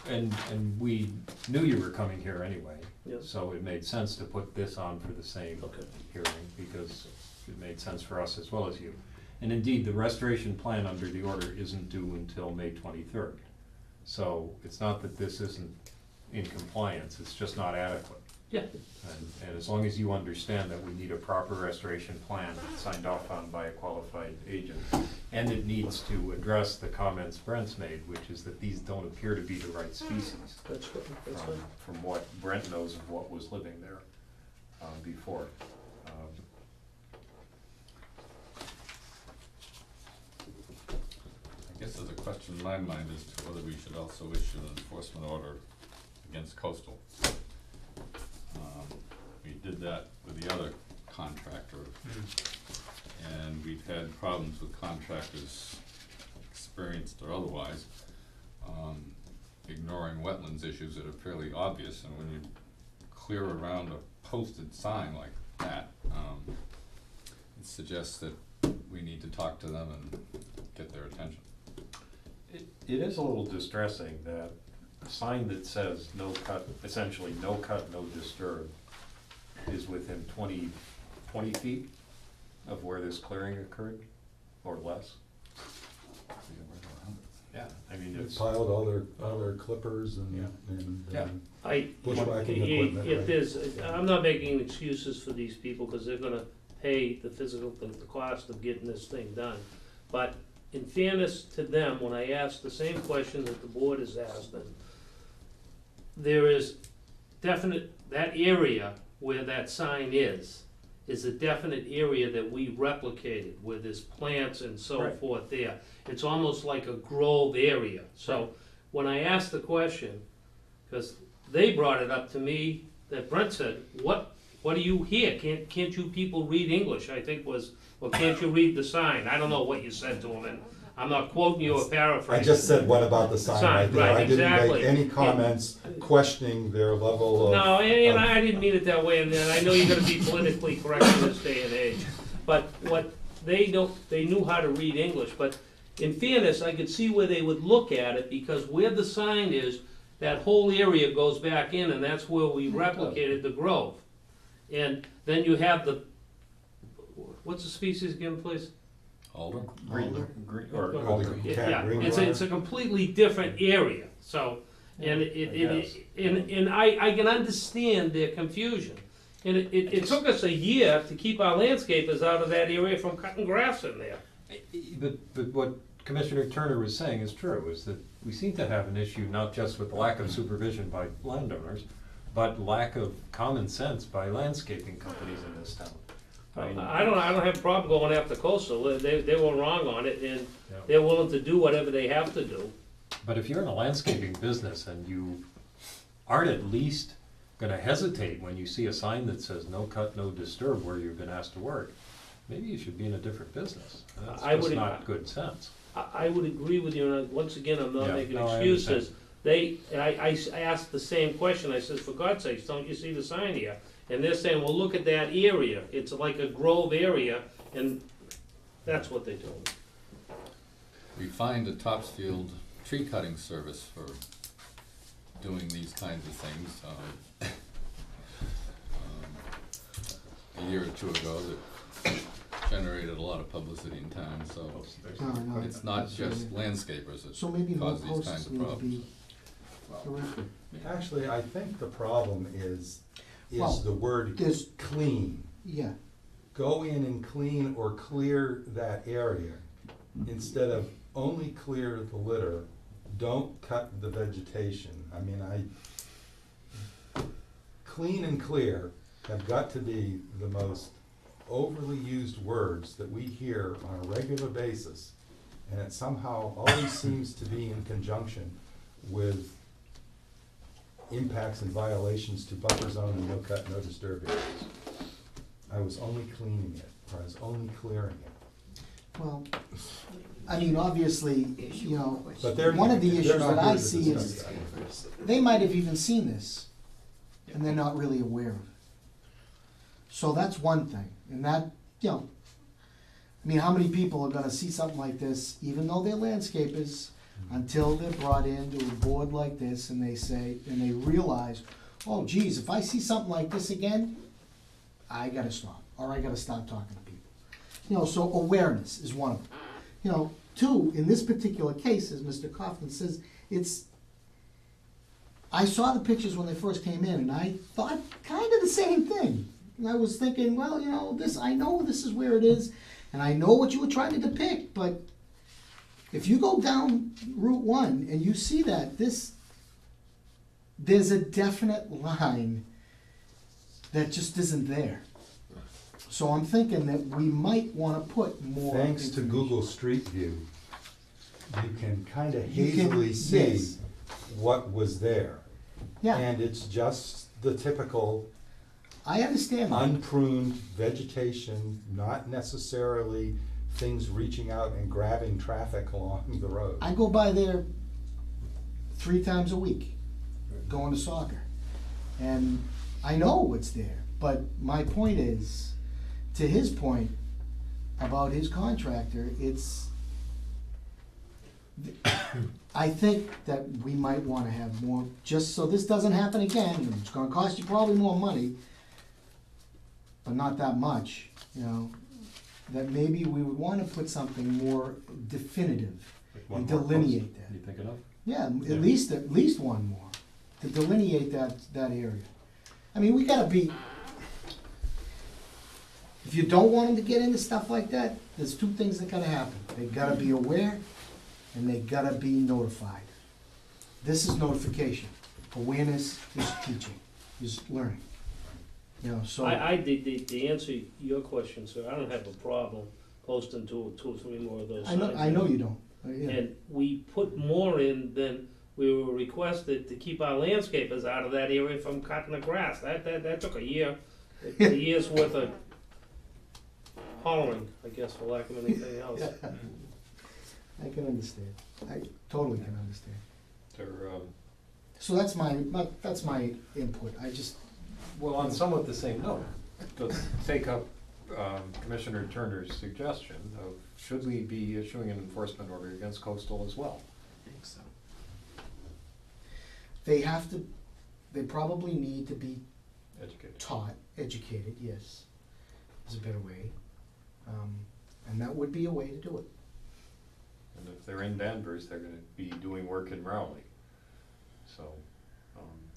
and we knew you were coming here anyway, Yes. so it made sense to put this on for the same Okay. hearing, because it made sense for us as well as you. And indeed, the restoration plan under the order isn't due until May 23rd. So it's not that this isn't in compliance, it's just not adequate. Yeah, And as long as you understand that we need a proper restoration plan signed off on by a qualified agent, and it needs to address the comments Brent's made, which is that these don't appear to be the right species that's good, that's from, fine. from what Brent knows of what was living there before. I guess there's a question in my mind as to whether we should also issue an enforcement order against Coastal. We did that with the other contractor, and we've had problems with contractors, experienced or otherwise, ignoring wetlands issues that are fairly obvious, and when you clear around a posted sign like that, it suggests that we need to talk to them and get their attention. It is a little distressing that a sign that says no cut, essentially no cut, no disturb, is within 20 feet of where this clearing occurred, or less. Yeah, I mean, They it's, piled all their clippers and, Yeah. and Yeah. bushwhacking equipment, If right? there's, I'm not making excuses for these people, cause they're gonna pay the cost of getting this thing done. But in fairness to them, when I asked the same question that the board has asked them, there is definite, that area where that sign is a definite area that we replicated, where there's plants and so Right. forth there. It's almost like a grove area. So when I asked the question, because they brought it up to me, that Brent said, what do you hear? Can't you people read English? I think was, well, can't you read the sign? I don't know what you said to him, and I'm not quoting you or I paraphrasing. just said, what about the sign Sign, right there? right, I didn't exactly. make any comments questioning their level of. No, and of- I didn't mean it that way, and I know you're gonna be politically correct in this day and age. But what, they knew how to read English, but in fairness, I could see where they would look at it, because where the sign is, that whole area goes back in, and that's where we replicated the grove. And then you have the, what's the species again, please? Alder? green, or Oh, alder. the Yeah, cat green it's a completely different area, so, and I can understand their confusion. And it took us a year to keep our landscapers out of that area from cutting grass in there. But what Commissioner Turner was saying is true, is that we seem to have an issue not just with lack of supervision by landowners, but lack of common sense by landscaping companies in this town. I mean, I don't have a problem going after Coastal, they were wrong on it, and Yeah. they're willing to do whatever they have to do. But if you're in a landscaping business and you aren't at least gonna hesitate when you see a sign that says no cut, no disturb where you've been asked to work, maybe you should be in a different business. That's I just would- not good sense. I would agree with you, and once again, I'm not Yeah, making no, I excuses. I asked the same question, I says, for God's sakes, don't you see the sign here? And they're saying, well, look at that area, it's like a grove area, and that's what they told me. We find a Topsfield tree cutting service for doing these kinds of things. A year or two ago, that generated a lot of publicity in town, so No, it's not just landscapers that So maybe more cause these kinds posts of need to problems. be corrected. Actually, I think the problem Well, is the word there's- clean. Yeah, Go in and clean or clear that area, instead of only clear the litter, don't cut the vegetation. I mean, clean and clear have got to be the most overly used words that we hear on a regular basis. And it somehow always seems to be in conjunction with impacts and violations to buffer zone and no cut, no disturb areas. I was only cleaning it, or I was only clearing it. well, I mean, obviously, you know, But they're, one of the they're issues not that here I to see discuss is, that. they might have even seen this, and they're not really aware of it. So that's one thing, and that, you know, I mean, how many people are gonna see something like this, even though they're landscapers, until they're brought into a board like this and they say, and they realize, oh geez, if I see something like this again, I gotta stop, or I gotta stop talking to people. You know, so awareness is one of them. You know, two, in this particular case, as Mr. Coughlin says, I saw the pictures when they first came in, and I thought kind of the same thing. And I was thinking, well, you know, I know this is where it is, and I know what you were trying to depict, but if you go down Route 1 and you see that, there's a definite line that just isn't there. So I'm thinking that we might want to put more. Thanks to information. Google Street View, you can kind of You can- hazily see yes. what was there. Yeah, And it's just the typical I understand that. unpruned vegetation, not necessarily things reaching out and grabbing traffic along the road. I go by there 3 times a week, going to soccer. And I know what's there, but my point is, to his point about his contractor, I think that we might wanna have more, just so this doesn't happen again, and it's gonna cost you probably more money, but not that much, you know, that maybe we would wanna put something more definitive Like one and more post. delineate that. You thinking of? Yeah, Yeah. at least one more, to delineate that area. I mean, we gotta be, if you don't want them to get into stuff like that, there's 2 things that gotta happen. They gotta be aware, and they gotta be notified. This is notification. Awareness is teaching, is learning. You know, so. To answer your question, sir, I don't have a problem posting two or three more of those I signs. know you don't. Yeah. And we put more in than we were requested to keep our landscapers out of that area from cutting the grass. That took a year, a year's worth of hollering, I guess, for lack of anything else. I can understand. I totally can understand. They're, So that's my input. I just, well, on somewhat the same note, let's take up Commissioner Turner's suggestion of, should we be issuing an enforcement order against coastal as well? I think so. they probably need to be Educated. taught, educated, yes, is a better way. And that would be a way to do it. And if they're in Danvers, they're gonna be doing work in Rowley. So,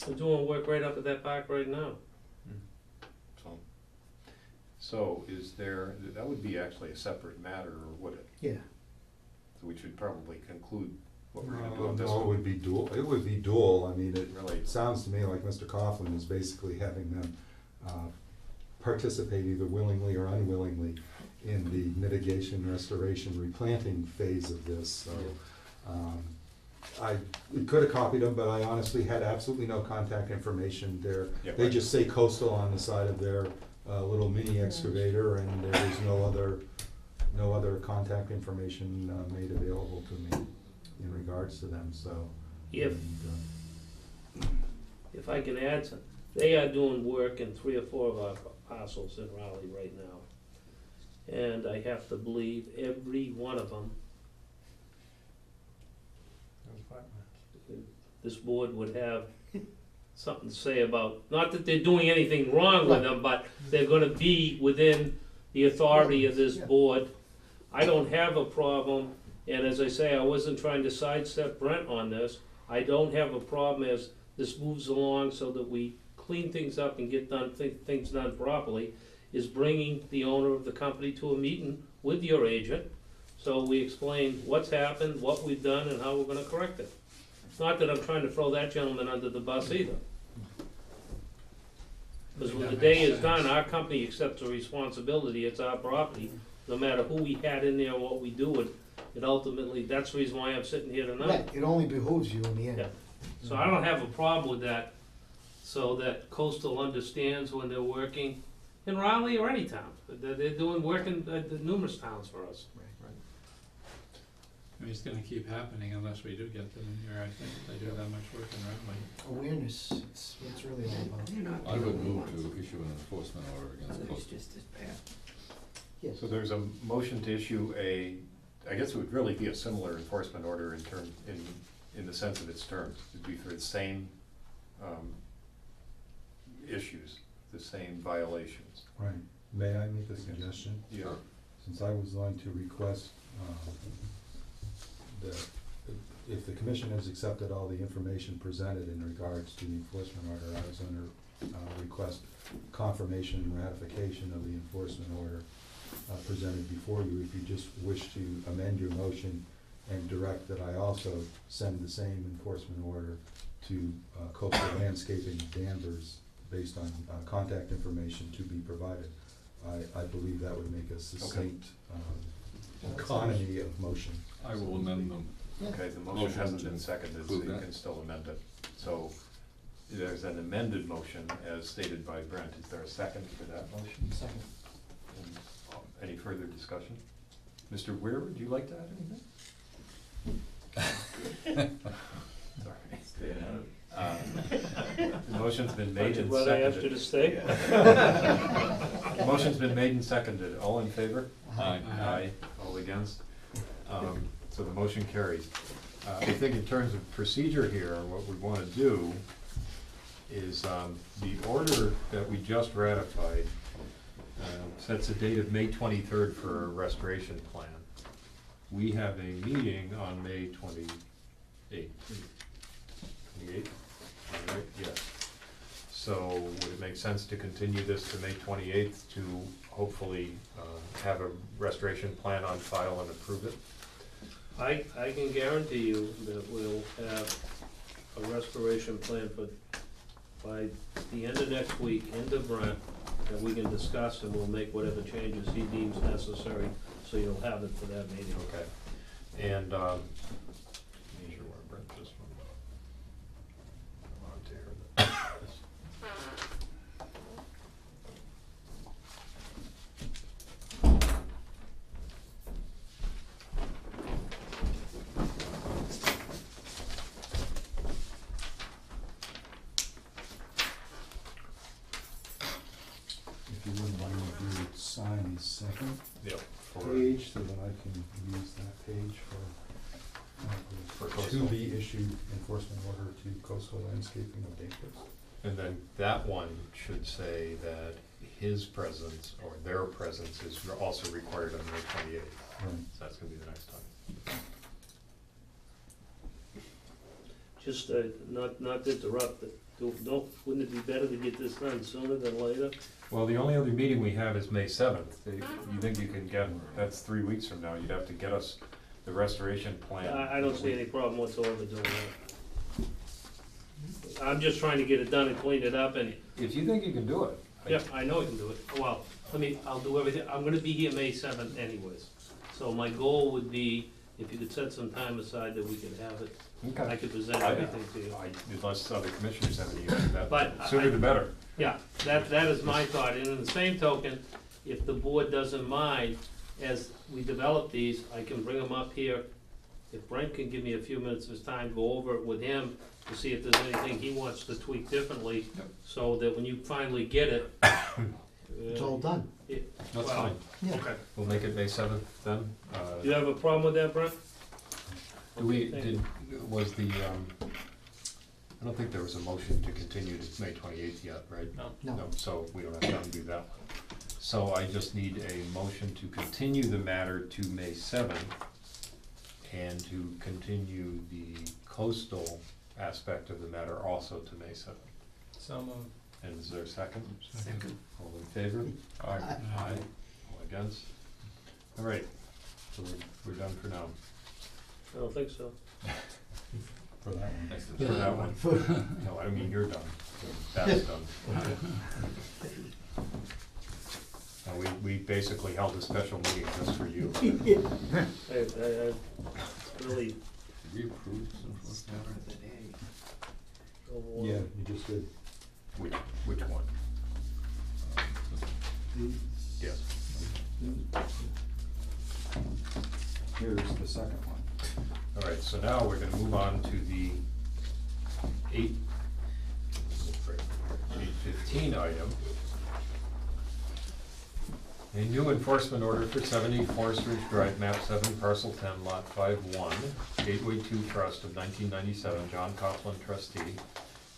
We're doing work right up at that park right now. so is there, that would be actually a separate matter, or would it? Yeah. So we should probably conclude what we're gonna do on this No, it one. would be dual, it would be dual. I mean, it Really? sounds to me like Mr. Coughlin is basically having them participate either willingly or unwillingly in the mitigation, restoration, replanting phase of this, so. I could have copied them, but I honestly had absolutely no contact information there. Yeah, They right. just say coastal on the side of their little mini excavator, and there is no other contact information made available to me in regards to them, so. If, and, if I can add some, they are doing work in 3 or 4 of our parcels in Raleigh right now. And I have to believe every one of them, this board would have something to say about, not that they're doing anything wrong with them, but they're gonna be within the authority of this board. I don't have a problem, and as I say, I wasn't trying to sidestep Brent on this. I don't have a problem as this moves along so that we clean things up and get things done properly, is bringing the owner of the company to a meeting with your agent, so we explain what's happened, what we've done, and how we're gonna correct it. Not that I'm trying to throw that gentleman under the bus either. Because when the day is done, our company accepts the responsibility, it's our property, no matter who we had in there, what we do, it ultimately, that's the reason why I'm sitting here tonight. Right, it only behooves you in the end. Yeah. So I don't have a problem with that, so that Coastal understands when they're working in Raleigh or any town. They're doing work in numerous towns for us. I mean, it's gonna keep happening unless we do get them in here, I think, if they do that much work in Raleigh. Awareness, it's what it's really all about. I would move to issue an enforcement order against Coastal. Yes. So there's a motion to issue I guess it would really be a similar enforcement order in the sense of its terms. It'd be for the same, issues, the same violations. Right. May I make a suggestion? Yeah. Since I was going to request, that if the commission has accepted all the information presented in regards to the enforcement order, I was gonna, request confirmation and ratification of the enforcement order, presented before you, if you just wish to amend your motion and direct that I also send the same enforcement order to Coastal Landscaping Danvers based on contact information to be provided. I believe that would make a succinct economy of motion. I will amend them. Okay, the motion Motion hasn't to been seconded, so you include that. can still amend it. So there's an amended motion as stated by Brent. Is there a second to that motion? Second. And, any further discussion? Mr. Weir, would you like to add anything? Sorry. The motion's been made and But I asked you seconded. to stay? The motion's been made and seconded. All in favor? Aye. Aye. All against? So the motion carries. I think in terms of procedure here, what we want to do is, the order that we just ratified sets a date of May 23rd for a restoration plan. We have a meeting on May 28th. 28th? All right, yes. So would it make sense to continue this to May 28th to hopefully have a restoration plan on file and approve it? I can guarantee you that we'll have a restoration plan by the end of next week into Brent, that we can discuss, and we'll make whatever changes he deems necessary, so you'll have it for that meeting. Okay. And, let me sure where Brent this one. I want to hear this. If you wouldn't mind, if you would sign the second Yep. page, so that I can use that page For for Coastal. to be issued enforcement order to Coastal Landscaping of Danvers. And then that one should say that his presence or their presence is also required on May 28th. Right. So that's gonna be the next time. Just, not to interrupt, but wouldn't it be better to get this done sooner than later? Well, the only other meeting we have is May 7th. You think you can get, that's 3 weeks from now, you'd have to get us the restoration plan. I don't see any problem whatsoever doing that. I'm just trying to get it done and clean it up, and, If you think you can do it. yeah, I know I can do it. Well, I'll do everything, I'm gonna be here May 7th anyways. So my goal would be, if you could set some time aside that we could have it, I Okay. could present everything to you. Unless other commissioners have any issues, But that, sooner the better. Yeah, that is my thought, and in the same token, if the board doesn't mind, as we develop these, I can bring them up here. If Brent can give me a few minutes of his time, go over it with him to see if there's anything he wants to tweak differently, Yep. so that when you finally get it. It's all done. That's Well, fine. Yeah. Okay, We'll make it May 7th then. do you have a problem with that, Brent? Do we, Okay, was the, I don't think there was a motion to continue to May 28th yet, right? No. No. So we don't have time to do that one. So I just need a motion to continue the matter to May seventh and to continue the coastal aspect of the matter also to May seventh. So moved. And is there a second? Second. All in favor? Aye. Aye. All against? All right, so we're done for now. I don't think so. For that one. Next For that one. No, I mean, you're done. That's done. Now, we basically held a special meeting just for you. I really Did we approve some don't want. Yeah, you just did. Which one? Yes. Here's the second one. All right, so now we're gonna move on to the 8:15 item. A new enforcement order for 70 Forest Ridge Drive, map 7, parcel 10, lot 5-1, Gateway 2 Trust of 1997, John Coughlin trustee.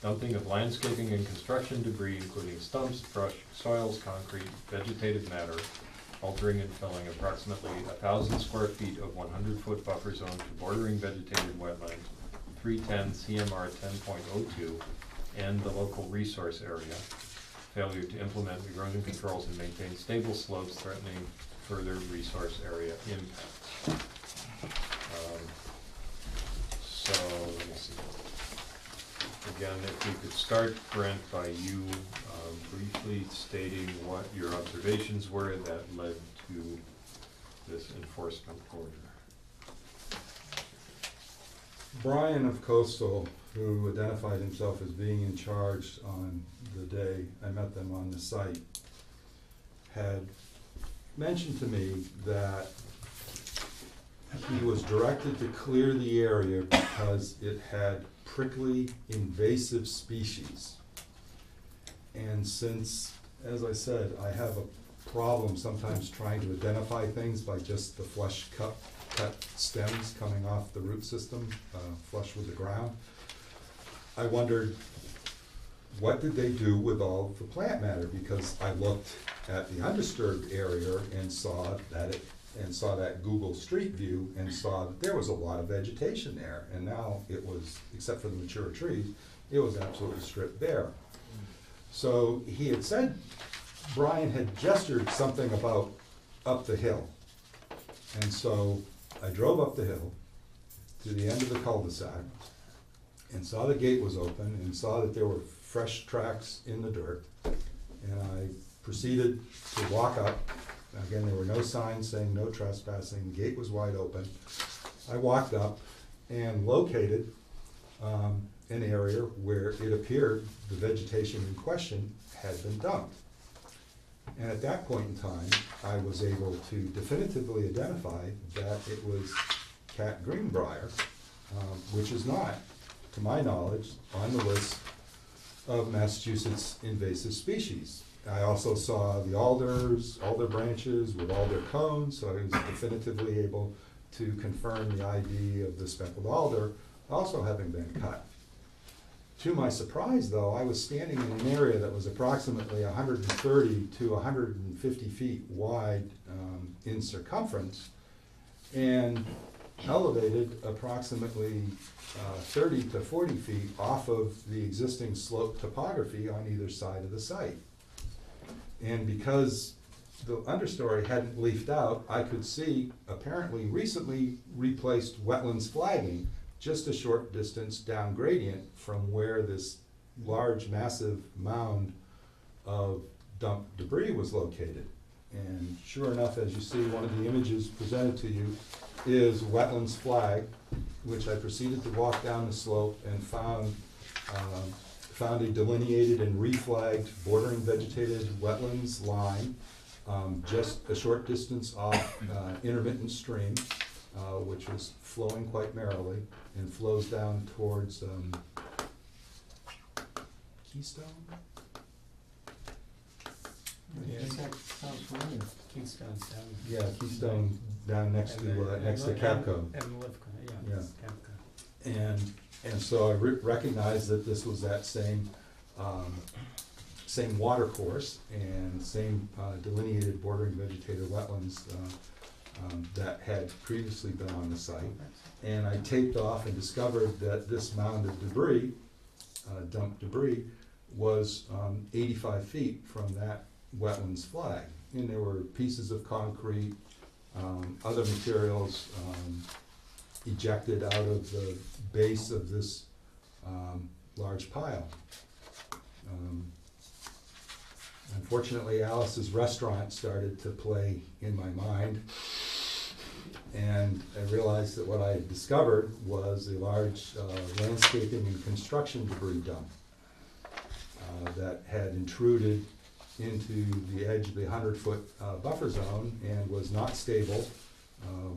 Dumping of landscaping and construction debris, including stumps, brush, soils, concrete, vegetative matter, altering and filling approximately 1,000 square feet of 100-foot buffer zone to bordering vegetated wetlands, 310 CMR 10.02, and the local resource area. Failure to implement erosion controls and maintain stable slopes threatening further resource area impact. So, let me see. Again, if we could start, Brent, by you briefly stating what your observations were that led to this enforcement order. Brian of Coastal, who identified himself as being in charge on the day I met them on the site, had mentioned to me that he was directed to clear the area because it had prickly invasive species. And since, as I said, I have a problem sometimes trying to identify things by just the flush cut stems coming off the root system, flush with the ground, I wondered, what did they do with all the plant matter? Because I looked at the undisturbed area and saw that Google Street View and saw that there was a lot of vegetation there. And now it was, except for the mature trees, it was absolutely stripped bare. So he had said, Brian had gestured something about up the hill. And so I drove up the hill to the end of the cul-de-sac and saw the gate was open and saw that there were fresh tracks in the dirt. And I proceeded to walk up. Again, there were no signs saying no trespassing. The gate was wide open. I walked up and located an area where it appeared the vegetation in question had been dumped. And at that point in time, I was able to definitively identify that it was cat greenbrier, which is not, to my knowledge, on the list of Massachusetts invasive species. I also saw the alder branches with alder cones, so I was definitively able to confirm the ID of the speckled alder also having been cut. To my surprise, though, I was standing in an area that was approximately 130 to 150 feet wide in circumference and elevated approximately 30 to 40 feet off of the existing slope topography on either side of the site. And because the understory hadn't leafed out, I could see apparently recently replaced wetlands flagging just a short distance down gradient from where this large, massive mound of dumped debris was located. And sure enough, as you see, one of the images presented to you is wetlands flag, which I proceeded to walk down the slope and found a delineated and reflagged bordering vegetated wetlands line just a short distance off intermittent stream, which was flowing quite merrily and flows down towards Keystone? Yeah. That sounds familiar. Kingstone's down. Yeah, Keystone down next to Capco. And Lifco, yeah, Yeah. Capco. And so I recognized that this was that same same water course and same delineated bordering vegetated wetlands that had previously been on the site. And I taped off and discovered that this mound of debris, dumped debris, was 85 feet from that wetlands flag. And there were pieces of concrete, other materials ejected out of the base of this large pile. Unfortunately, Alice's Restaurant started to play in my mind, and I realized that what I had discovered was a large landscaping and construction debris dump that had intruded into the edge of the 100-foot buffer zone and was not stable,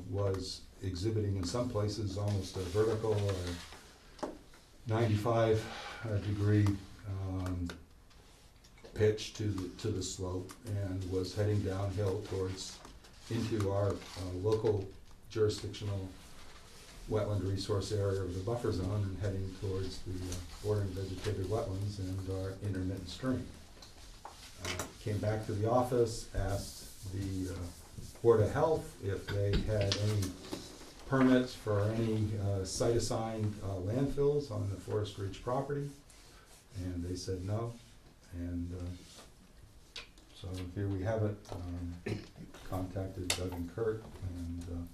was exhibiting in some places almost a vertical or 95 degree pitch to the slope, and was heading downhill towards into our local jurisdictional wetland resource area of the buffer zone, and heading towards the bordering vegetated wetlands and our intermittent stream. Came back to the office, asked the Board of Health if they had any permits for any site-assigned landfills on the Forest Ridge property, and they said no. And so here we have it. Contacted Doug and Kurt and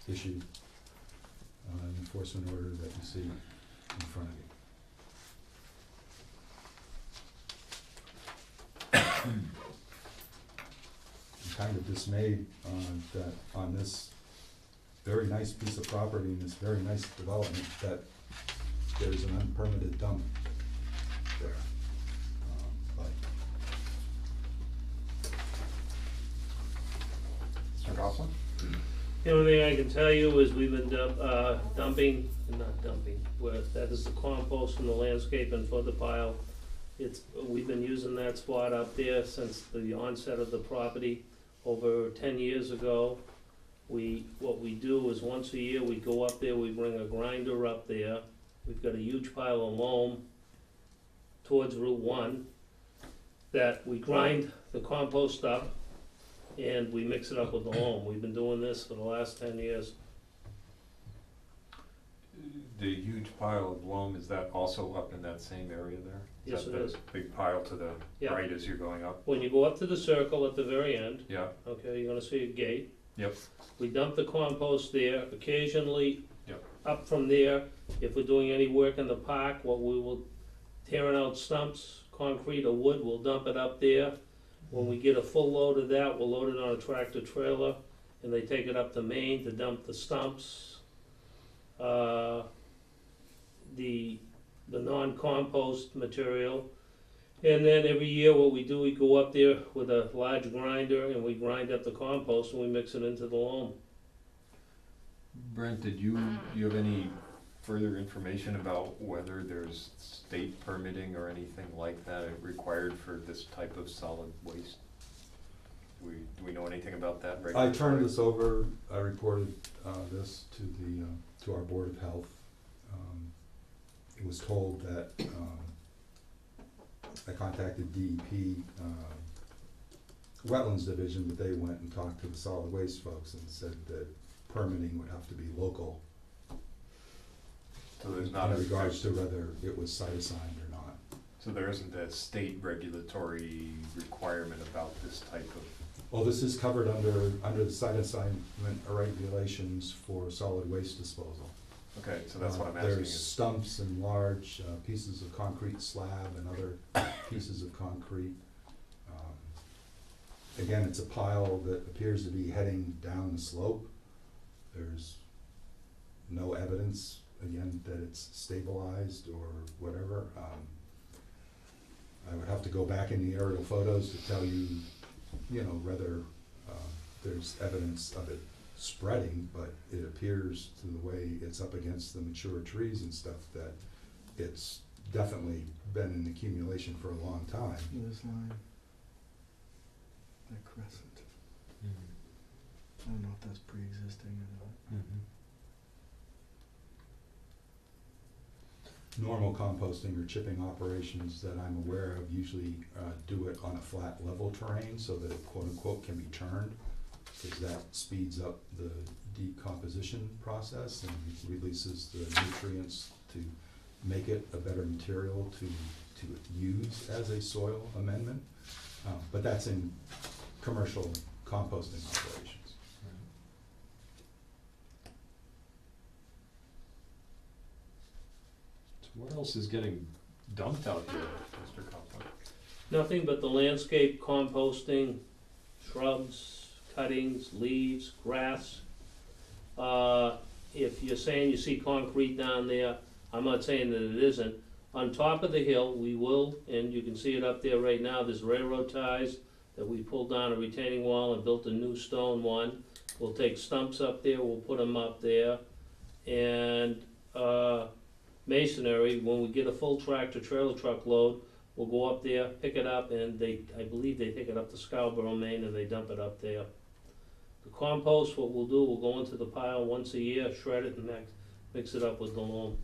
issued an enforcement order that you see in front of you. I'm kind of dismayed that on this very nice piece of property and this very nice development that there's an unpermitted dump there. But Mr. Goffin? The only thing I can tell you is we've been dumping, that is the compost and the landscaping for the pile. We've been using that spot up there since the onset of the property over 10 years ago. What we do is once a year, we go up there, we bring a grinder up there. We've got a huge pile of loam towards Route 1 that we grind the compost up and we mix it up with the loam. We've been doing this for the last 10 years. The huge pile of loam, is that also up in that same area there? Yes, that it is. the big pile to the Yeah. right as you're going up? When you go up to the circle at the very end, Yeah, okay, you're gonna see a gate. yep, We dump the compost there, occasionally Yep. up from there, if we're doing any work in the park, what we will, tearing out stumps, concrete or wood, we'll dump it up there. When we get a full load of that, we'll load it on a tractor trailer, and they take it up to Maine to dump the stumps. The non-compost material. And then every year what we do, we go up there with a large grinder and we grind up the compost and we mix it into the loam. Brent, do you have any further information about whether there's state permitting or anything like that required for this type of solid waste? Do we know anything about that? I turned this over, I reported this to our Board of Health. It was told that, I contacted DEP Wetlands Division, but they went and talked to the solid waste folks and said that permitting would have to be local. So there's not in regards to whether it was site assigned or not. So there isn't a state regulatory requirement about this type of? Well, this is covered under the site assignment regulations for solid waste disposal. Okay, so that's what I'm asking There's is, stumps and large pieces of concrete slab and other pieces of concrete. Again, it's a pile that appears to be heading down the slope. There's no evidence, again, that it's stabilized or whatever. I would have to go back in the aerial photos to tell you, whether there's evidence of it spreading, but it appears to the way it's up against the mature trees and stuff that it's definitely been in accumulation for a long time. This line, that crescent, I don't know if that's pre-existing or not. normal composting or chipping operations that I'm aware of usually do it on a flat level terrain so that it quote-unquote can be turned, because that speeds up the decomposition process and releases the nutrients to make it a better material to use as a soil amendment. But that's in commercial composting operations. So what else is getting dumped out here, Mr. Copeland? Nothing but the landscape composting, shrubs, cuttings, leaves, grass. If you're saying you see concrete down there, I'm not saying that it isn't. On top of the hill, we will, and you can see it up there right now, there's railroad ties that we pulled down a retaining wall and built a new stone one. We'll take stumps up there, we'll put them up there. And masonry, when we get a full tractor trailer truck load, we'll go up there, pick it up, and I believe they take it up to Scarborough, Maine, and they dump it up there. The compost, what we'll do, we'll go into the pile once a year, shred it, and mix it up with the loam.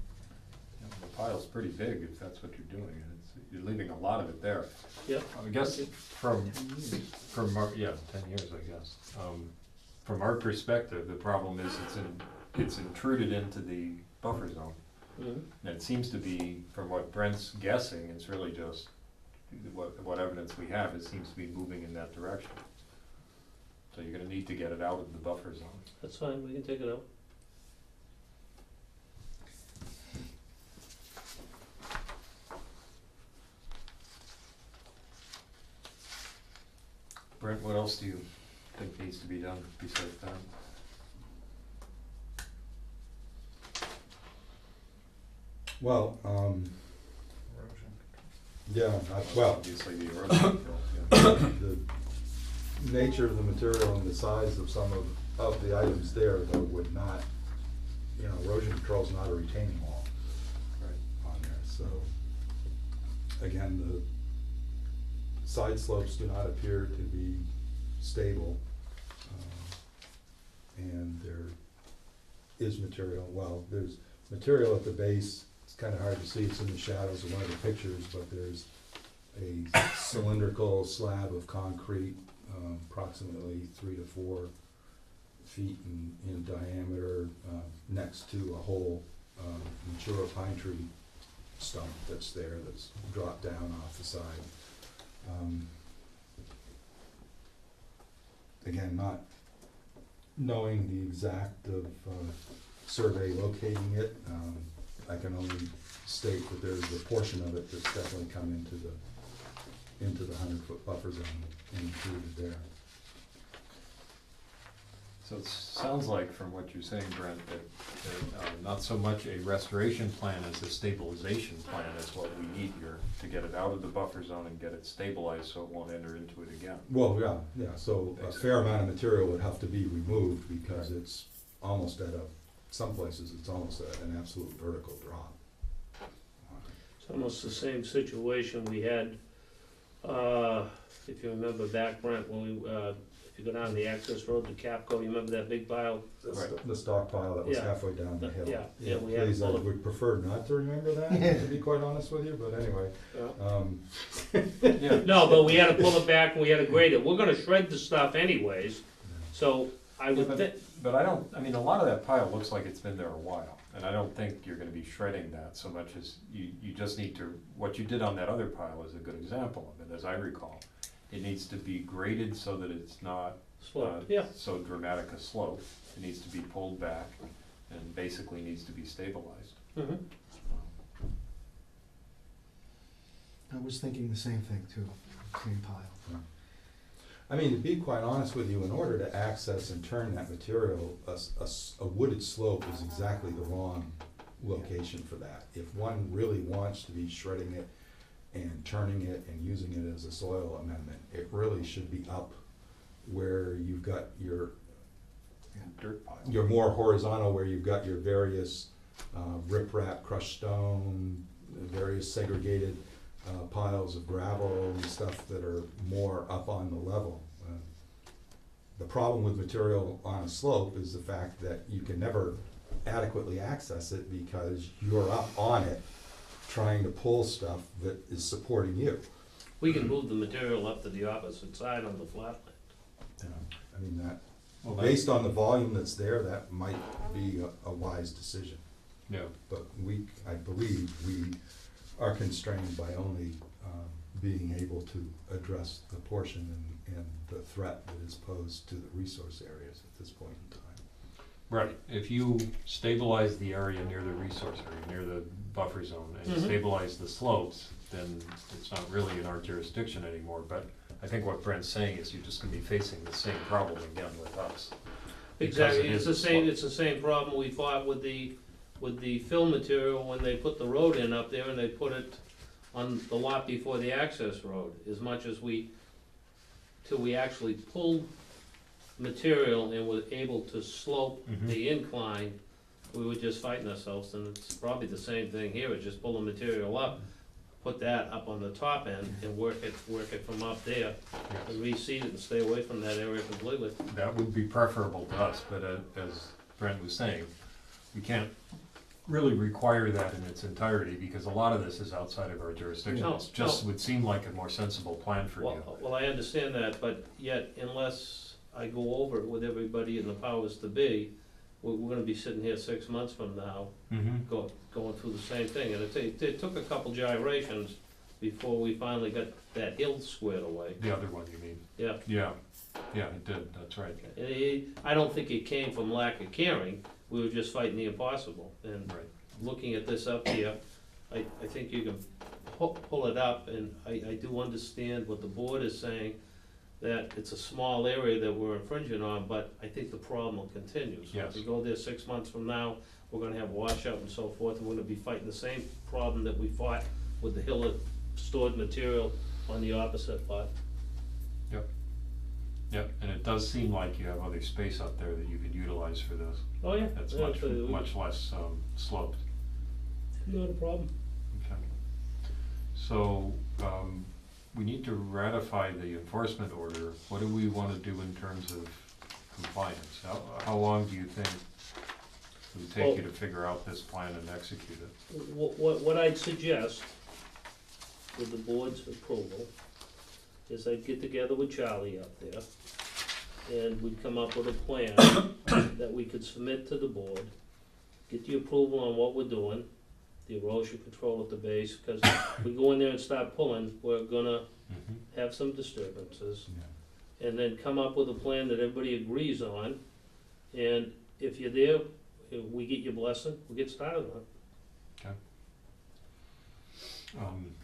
Yeah, the pile's pretty big if that's what you're doing, and you're leaving a lot of it there. Yep. I guess from our, 10 years, I guess. From our perspective, the problem is it's intruded into the buffer zone. Mhm. And it seems to be, from what Brent's guessing, it's really just, what evidence we have, it seems to be moving in that direction. So you're gonna need to get it out of the buffer zone. That's fine, we can take it out. Brent, what else do you think needs to be done besides that? Well, Obviously the erosion control, the nature of the material and the size of some of the items there, though, would not, erosion control is not a retaining wall Right. on there, so. Again, the side slopes do not appear to be stable. And there is material, there's material at the base. It's kind of hard to see, it's in the shadows of one of the pictures, but there's a cylindrical slab of concrete, approximately 3 to 4 feet in diameter, next to a whole mature pine tree stump that's there, that's dropped down off the side. Again, not knowing the exact of survey locating it, I can only state that there's a portion of it that's definitely come into the 100-foot buffer zone and included there. So it sounds like, from what you're saying, Brent, that not so much a restoration plan as a stabilization plan is what we need here to get it out of the buffer zone and get it stabilized so it won't enter into it again. Well, yeah, so a fair amount of material would have to be removed because it's almost some places it's almost an absolute vertical drop. It's almost the same situation we had, if you remember back, Brent, when we, if you go down the access road to Capco, you remember that big pile? The stockpile that was Yeah. halfway down the hill. Yeah, we had Please, I full of- would prefer not to remember that, to be quite honest with you, but anyway. Yeah. No, but we had to pull it back and we had to grade it. We're gonna shred the stuff anyways, so I would think, But I mean, a lot of that pile looks like it's been there a while, and I don't think you're gonna be shredding that so much as you just need to, what you did on that other pile is a good example of it, as I recall. It needs to be graded so that it's not slope, yeah. so dramatic a slope. It needs to be pulled back and basically needs to be stabilized. Mhm. I was thinking the same thing too, same pile. I mean, to be quite honest with you, in order to access and turn that material, a wooded slope is exactly the wrong location for that. If one really wants to be shredding it and turning it and using it as a soil amendment, it really should be up where you've got your Dirt pile. more horizontal, where you've got your various riprap, crushed stone, various segregated piles of gravel and stuff that are more up on the level. The problem with material on a slope is the fact that you can never adequately access it because you're up on it trying to pull stuff that is supporting you. We can move the material up to the opposite side on the flatland. You know, I mean, that, Well, based on the volume that's there, that might be a wise decision. Yeah, But I believe we are constrained by only being able to address the portion and the threat that is posed to the resource areas at this point in time. right. If you stabilize the area near the resource area, near the buffer zone, and Mhm. stabilize the slopes, then it's not really in our jurisdiction anymore. But I think what Brent's saying is you're just gonna be facing the same problem again with us. Because Exactly, it it's is the same, slope. it's the same problem we fought with the fill material when they put the road in up there and they put it on the lot before the access road. As much as till we actually pulled material and were able to slope Mhm. the incline, we were just fighting ourselves, and it's probably the same thing here, it's just pull the material up, put that up on the top end and work it from up there, Yes. and reseed it and stay away from that area completely. That would be preferable to us, but as Brent was saying, we can't really require that in its entirety, because a lot of this is outside of our jurisdiction. No, It just no. would seem like a more sensible plan for you. Well, I understand that, but yet unless I go over it with everybody in the powers to be, we're gonna be sitting here 6 months from now, Mm-hmm. going through the same thing. And it took a couple gyrations before we finally got that hill squared away. The other one, you mean? Yeah, Yeah, it did, that's right. I don't think it came from lack of caring, we were just fighting the impossible. And Right. looking at this up here, I think you can pull it up, and I do understand what the board is saying, that it's a small area that we're infringing on, but I think the problem will continue. So Yes. if we go there 6 months from now, we're gonna have washout and so forth, and we're gonna be fighting the same problem that we fought with the hill of stored material on the opposite lot. Yep, and it does seem like you have other space out there that you could utilize for this. Oh, yeah. That's Yeah, much, so we- much less sloped. Not a problem. Okay. So, we need to ratify the enforcement order. What do we wanna do in terms of compliance? How long do you think it would take you to figure out this plan and execute it? What I'd suggest, with the board's approval, is I'd get together with Charlie up there, and we'd come up with a plan that we could submit to the board, get the approval on what we're doing, the erosion control at the base, because if we go in there and start pulling, we're gonna Mhm. have some disturbances, Yeah. and then come up with a plan that everybody agrees on, and if you're there, we get your blessing, we get started on it. Um,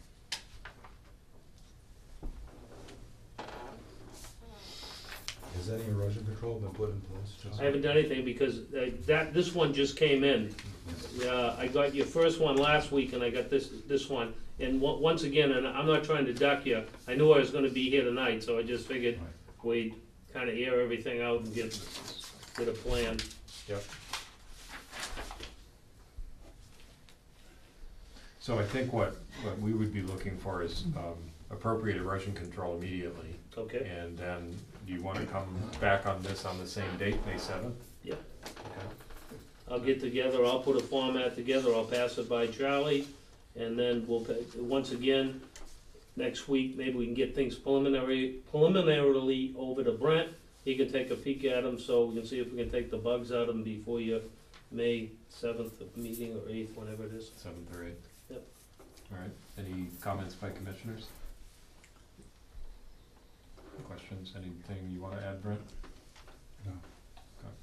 Has any erosion control been put in place, John? I haven't done anything because this one just came in. I got your first one last week and I got this one. And once again, and I'm not trying to duck you, I knew I was gonna be here tonight, so I just figured we'd kinda air everything out and get a plan. Yep. So I think what we would be looking for is appropriate erosion control immediately. Okay? And then, do you wanna come back on this on the same date, May 7th? Yeah. Okay. I'll get together, I'll put a format together, I'll pass it by Charlie, and then we'll, once again, next week, maybe we can get things preliminarily over to Brent. He can take a peek at them, so we can see if we can take the bugs out of them before your May 7th meeting, or 8th, whenever it is. 7th or 8th? Yep. All right, any comments by commissioners? Questions, anything you wanna add, Brent? No. Okay.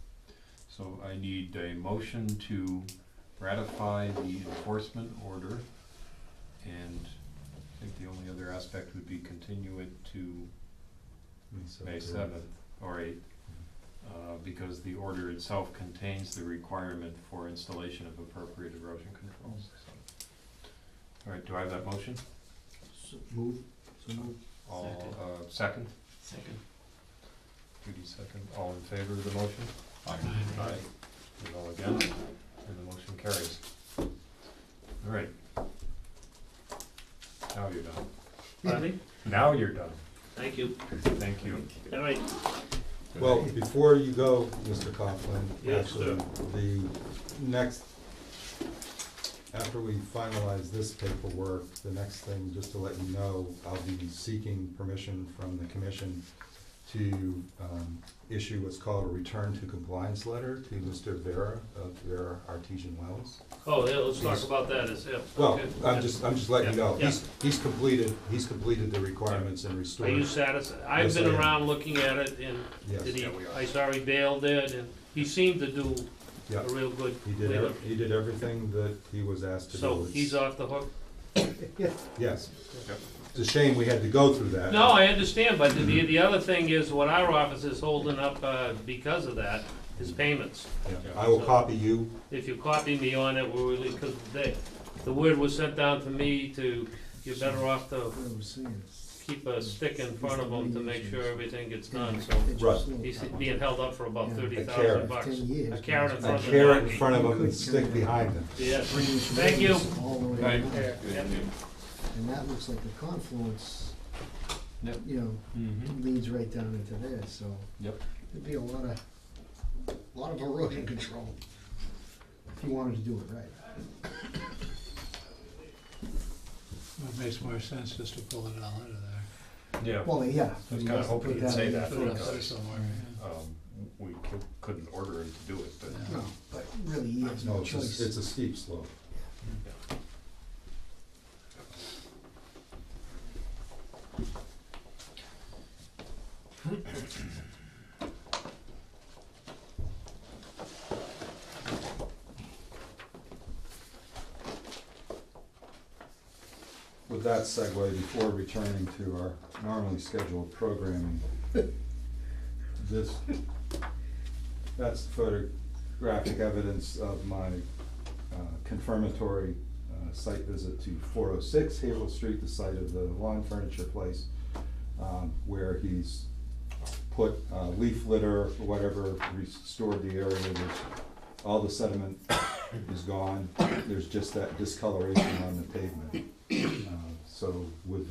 So I need a motion to ratify the enforcement order, and I think the only other aspect would be continue it to May 7th or 8th, because the order itself contains the requirement for installation of appropriate erosion controls. So. All right, do I have that motion? Move. All, second? Second. Judy second. All in favor of the motion? Aye. And all against? And the motion carries. All right. Now you're done. Pardon me? Now you're done. Thank you. Thank you. All right, Well, before you go, Mr. Coughlin, Yes, actually, the next after we finalize this paperwork, the next thing, just to let you know, I'll be seeking permission from the commission to issue what's called a return to compliance letter to Mr. Vera of Vera Artesian Wells. Oh, yeah, let's talk about that, yeah. Well, Okay. I'm just letting you know, Yeah. he's completed the requirements and Are restored. you satisfied? I've Yes, been I am. around looking at it, and Yes. did he, Yeah, we are. I saw he bailed it, and he seemed to do Yeah, a real good he did, cleanup. he did everything that he was asked to do. So It's- he's off the hook? Yes. Yep. It's a shame we had to go through that. No, I understand, but the other thing is, what our office is holding up, because of that, is payments. Yeah, I will copy you. If you copy me on it, we're really, because the word was sent down to me to, you're better off to What I was saying. keep a stick in front of them to make sure everything gets done, so Right. he's being held up for about Yeah. A carrot. $30,000. 10 years. A carrot in A front of the carrot in donkey. front of them and stick behind them. Yes, Brings thank you. roads all the way Right. around. Yeah. And that looks like the confluence, Yep. you know, Mm-hmm. leads right down into there, so. Yep. There'd be a lot of erosion control if you wanted to do it right. It makes more sense just to pull it all out of there. Yeah. Well, yeah. I was you kinda have to hoping put you'd say in that Put it first. up there somewhere, yeah. We couldn't order him to do it, but. Yeah. No, but really, he has No, no it's choice. a steep slope. With that segue, before returning to our normally scheduled programming, that's photographic evidence of my confirmatory site visit to 406 Havel Street, the site of the lawn furniture place, where he's put leaf litter or whatever, restored the area. All the sediment is gone. There's just that discoloration on the pavement. So with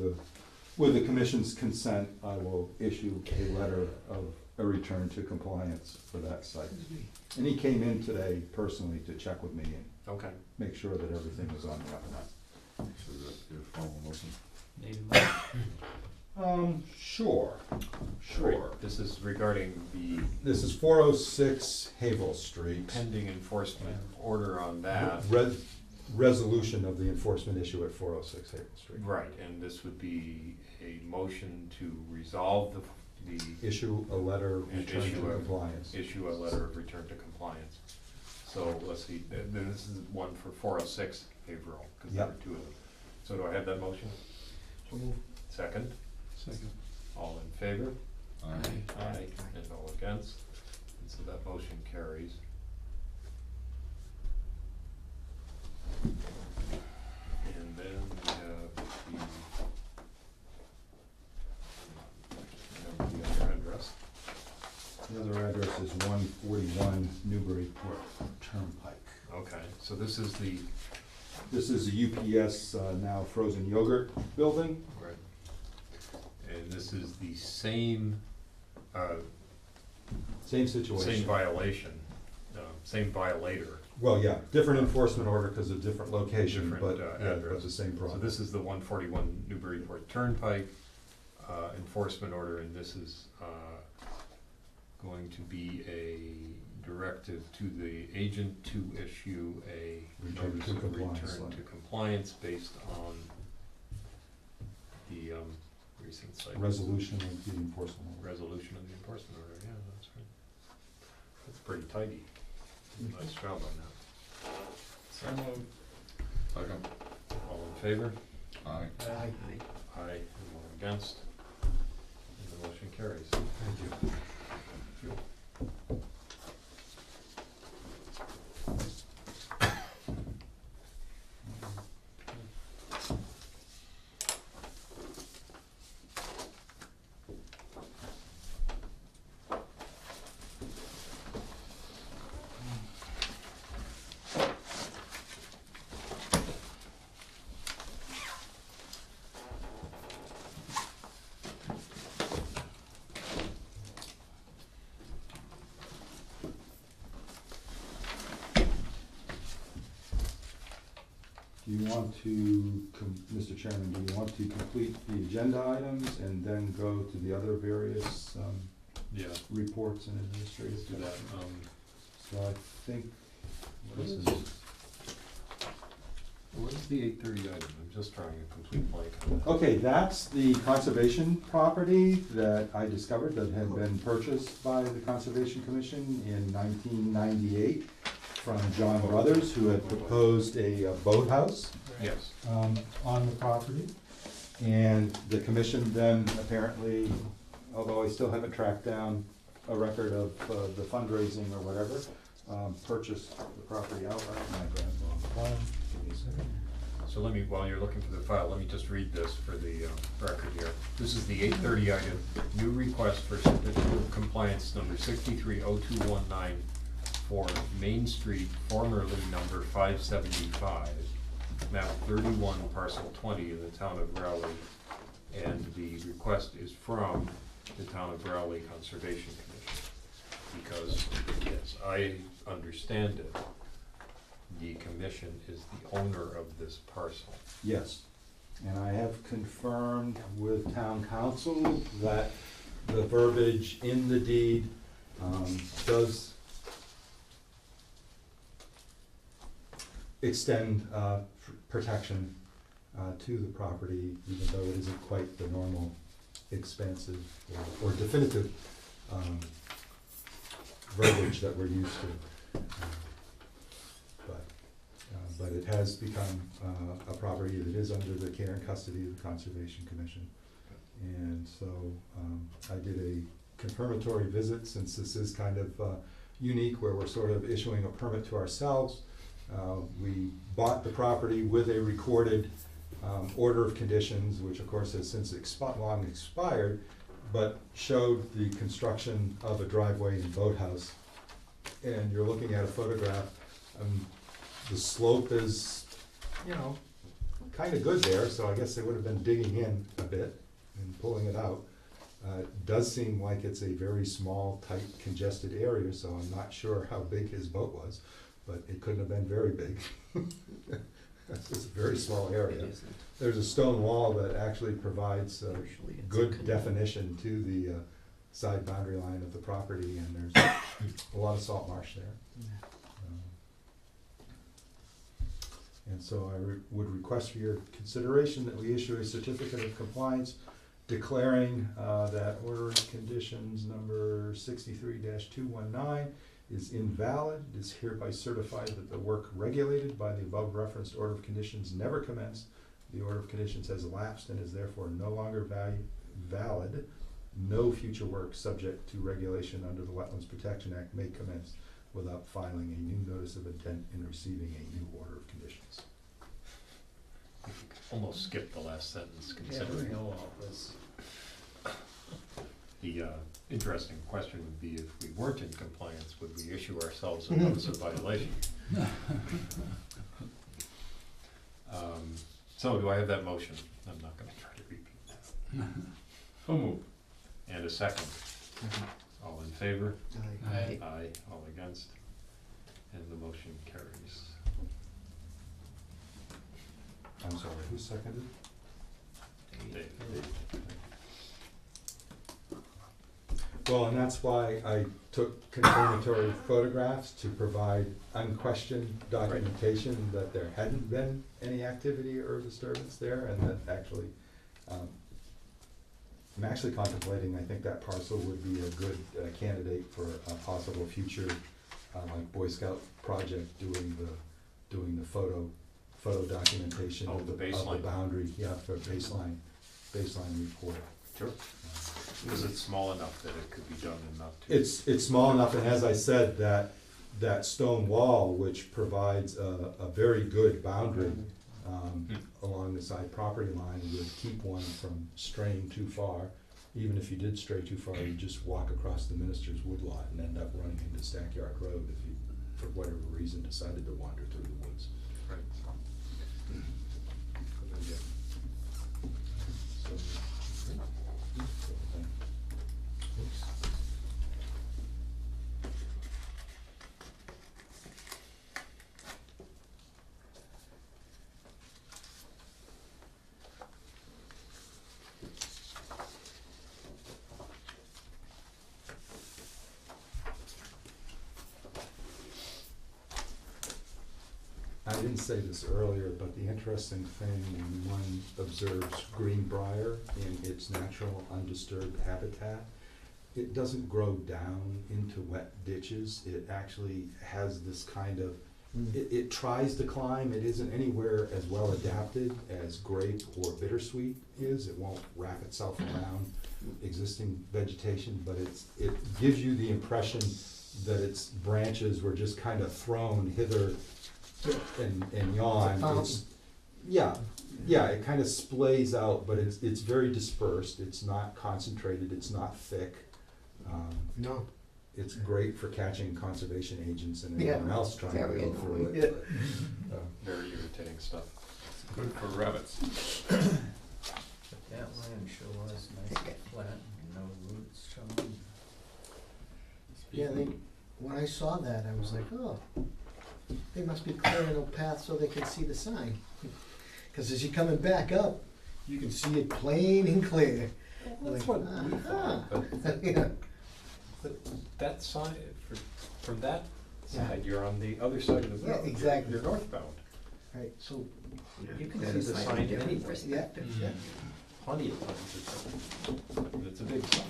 the commission's consent, I will issue a letter of a return to compliance for that site. And he came in today personally to check with me and Okay. make sure that everything was on the up and up. Should that be a formal motion? Maybe. Sure. Right. This is regarding the This is 406 Havel Street. pending enforcement order on that. Resolution of the enforcement issue at 406 Havel Street. Right, and this would be a motion to resolve the Issue a letter of And return to issue a- compliance. issue a letter of return to compliance. So let's see, then this is one for 406 Haverhill, because there are Yep. two of them. So do I have that motion? So move. Second, Second. all in favor? Aye. Aye. And no against, and so that motion carries. And then we have the other address. The other address is 141 Newburyport Turnpike. Okay, so this is the, This is a UPS, now frozen yogurt building. right, and this is the same, Same situation. same violation, same violator. Well, yeah, different enforcement order because of different location, Different, but, uh, yeah, address. but the same So problem. this is the 141 Newburyport Turnpike enforcement order, and this is going to be a directive to the agent to issue a Return notice to of compliance return letter. to compliance based on the recent site Resolution of the enforcement order. resolution of the enforcement order, yeah, that's right. That's pretty tidy. Nice job on that. So moved. Second. All in favor? Aye. Aye. Aye. Anyone against? And the motion carries. Thank you. Do you want to, Mr. Chairman, do you want to complete the agenda items and then go to the other various Yeah, reports and administrative? let's do that. So I think, What is this? What is the 8:30 item? I'm just drawing a complete blank on that. okay, that's the conservation property that I discovered that had been purchased by the Conservation Commission in 1998 from John Brothers, who had proposed a boathouse Yes. on the property. And the commission then apparently, although I still haven't tracked down a record of the fundraising or whatever, purchased the property outright. My grandfather. Give me a second. So let me, while you're looking for the file, let me just read this for the record here. This is the 8:30 item, new request for certificate of compliance number 630219 for Main Street, formerly number 575, map 31, parcel 20 in the town of Rowley. And the request is from the town of Rowley Conservation Commission. Because, as I understand it, the commission is the owner of this parcel. Yes, and I have confirmed with town council that the verbiage in the deed does extend protection to the property, even though it isn't quite the normal expansive or definitive verbiage that we're used to. But it has become a property that is under the care and custody of the Conservation Commission. And so I did a confirmatory visit, since this is kind of unique, where we're sort of issuing a permit to ourselves. We bought the property with a recorded order of conditions, which of course has since long expired, but showed the construction of a driveway and boathouse. And you're looking at a photograph. The slope is, kind of good there, so I guess they would have been digging in a bit and pulling it out. It does seem like it's a very small, tight, congested area, so I'm not sure how big his boat was, but it couldn't have been very big. It's a very small area. There's a stone wall that actually provides good definition to the side boundary line of the property, and there's a lot of salt marsh there. And so I would request for your consideration that we issue a certificate of compliance declaring that order of conditions number 63-219 is invalid. It is hereby certified that the work regulated by the above referenced order of conditions never commenced. The order of conditions has elapsed and is therefore no longer valid. No future work subject to regulation under the Wetlands Protection Act may commence without filing a new notice of intent and receiving a new order of conditions. Almost skipped the last sentence, Yeah, we considering. know all this. The interesting question would be, if we weren't in compliance, would we issue ourselves a notice of violation? So do I have that motion? I'm not gonna try to repeat that. So move. And a second. All in favor? Aye. Aye. All against? And the motion carries. I'm sorry, who seconded? Dave. Well, and that's why I took confirmatory photographs to provide unquestioned documentation that there hadn't been any activity or disturbance there, and that actually, I'm actually contemplating, I think that parcel would be a good candidate for a possible future, like Boy Scout project, doing the photo documentation Oh, of the the baseline. boundary, for baseline report. Sure. Is it small enough that it could be done enough to? It's small enough, and as I said, that stone wall, which provides a very good boundary along the side property line, would keep one from straying too far. Even if you did stray too far, you'd just walk across the minister's woodlot and end up running into Stackyard Road if you, for whatever reason, decided to wander through the woods. Right. Good idea. didn't say this earlier, but the interesting thing when one observes greenbrier in its natural undisturbed habitat, it doesn't grow down into wet ditches. It actually has this kind of, it tries to climb. It isn't anywhere as well adapted as grape or bittersweet is. It won't wrap itself around existing vegetation, but it gives you the impression that its branches were just kind of thrown hither and yon. It's, yeah, it kind of splays out, but it's very dispersed. It's not concentrated. It's not thick. No. It's great for catching conservation agents and anyone else trying to Very go through annoying. it. Very irritating stuff. It's good for rabbits. But that land sure was nice and flat, and no roots showing. Yeah, when I saw that, I was like, oh, they must be clearing a path so they can see the sign. Cause as you're coming back up, you can see it plain and clear. That's Like, what we thought, but Yeah. that side, from that Yeah. side, you're on the other side of the Yeah, road. exactly. You're northbound. Right, so, You can That see is the like a sign different anywhere. perspective. yeah, Plenty of times it's a big sign.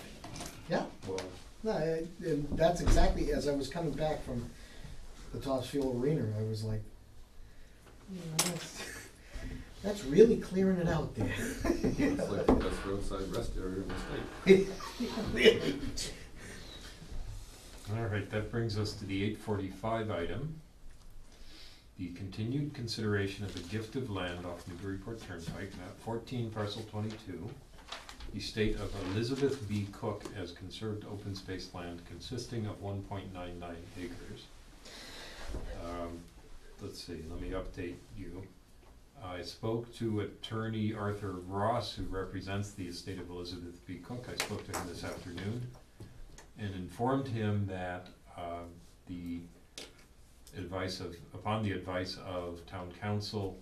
yeah. Well, No, and that's exactly, as I was coming back from the Topsfield Arena, I was like, that's really clearing it out there. It's like the best roadside rest area in the state. Really? all right, that brings us to the 8:45 item. The continued consideration of the gift of land off Newburyport Turnpike, map 14, parcel 22, estate of Elizabeth B. Cook as conserved open space land consisting of 1.99 acres. Let's see, let me update you. I spoke to attorney Arthur Ross, who represents the estate of Elizabeth B. Cook. I spoke to him this afternoon and informed him that upon the advice of town council,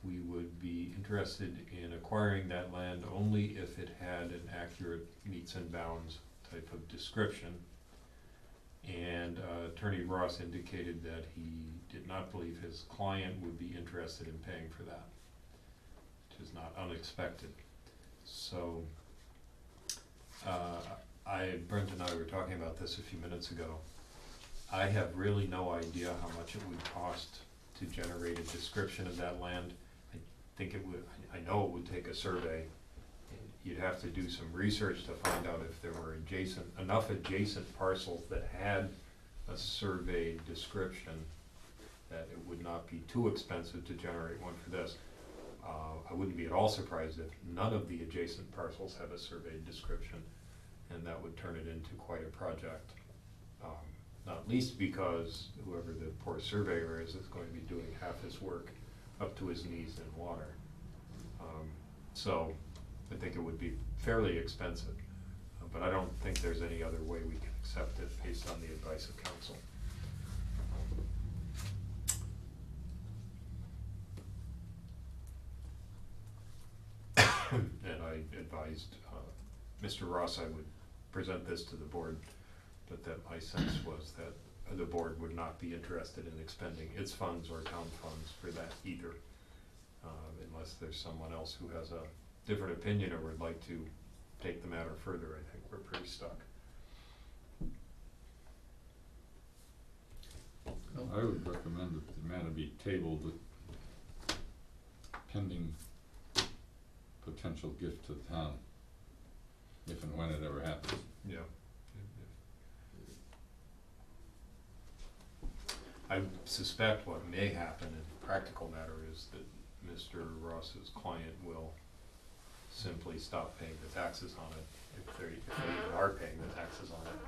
we would be interested in acquiring that land only if it had an accurate meets and bounds type of description. And Attorney Ross indicated that he did not believe his client would be interested in paying for that, which is not unexpected. So Brent and I were talking about this a few minutes ago. I have really no idea how much it would cost to generate a description of that land. I know it would take a survey. You'd have to do some research to find out if there were enough adjacent parcels that had a survey description that it would not be too expensive to generate one for this. I wouldn't be at all surprised if none of the adjacent parcels have a survey description, and that would turn it into quite a project. Not least because whoever the poor surveyor is going to be doing half his work up to his knees in water. So I think it would be fairly expensive, but I don't think there's any other way we can accept it based on the advice of council. And I advised Mr. Ross I would present this to the board, but that my sense was that the board would not be interested in expending its funds or town funds for that either, unless there's someone else who has a different opinion or would like to take the matter further. I think we're pretty stuck. I would recommend that the matter be tabled pending potential gift to the town, if and when it ever happens. Yeah. I suspect what may happen in a practical matter is that Mr. Ross's client will simply stop paying the taxes on it. If they even are paying the taxes on it,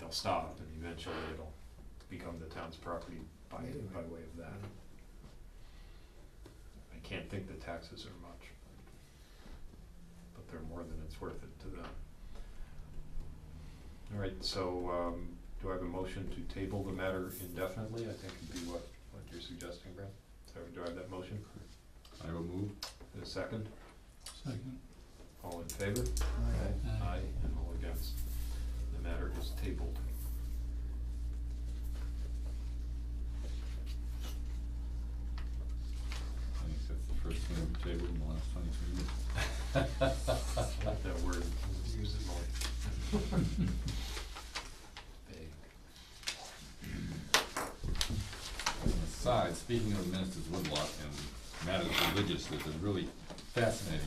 they'll stop, and eventually it'll become the town's property by way of that. I can't think the taxes are much, but they're more than it's worth it to them. All right, so do I have a motion to table the matter indefinitely? I think would be what you're suggesting, Brent. So do I have that motion? I will move. A second? Second. All in favor? Aye. Aye, and all against. The matter is tabled. table in the last 22 years. I like that word, use it more. On the side, speaking of Minister's Woodlot and matters religious, there's a really fascinating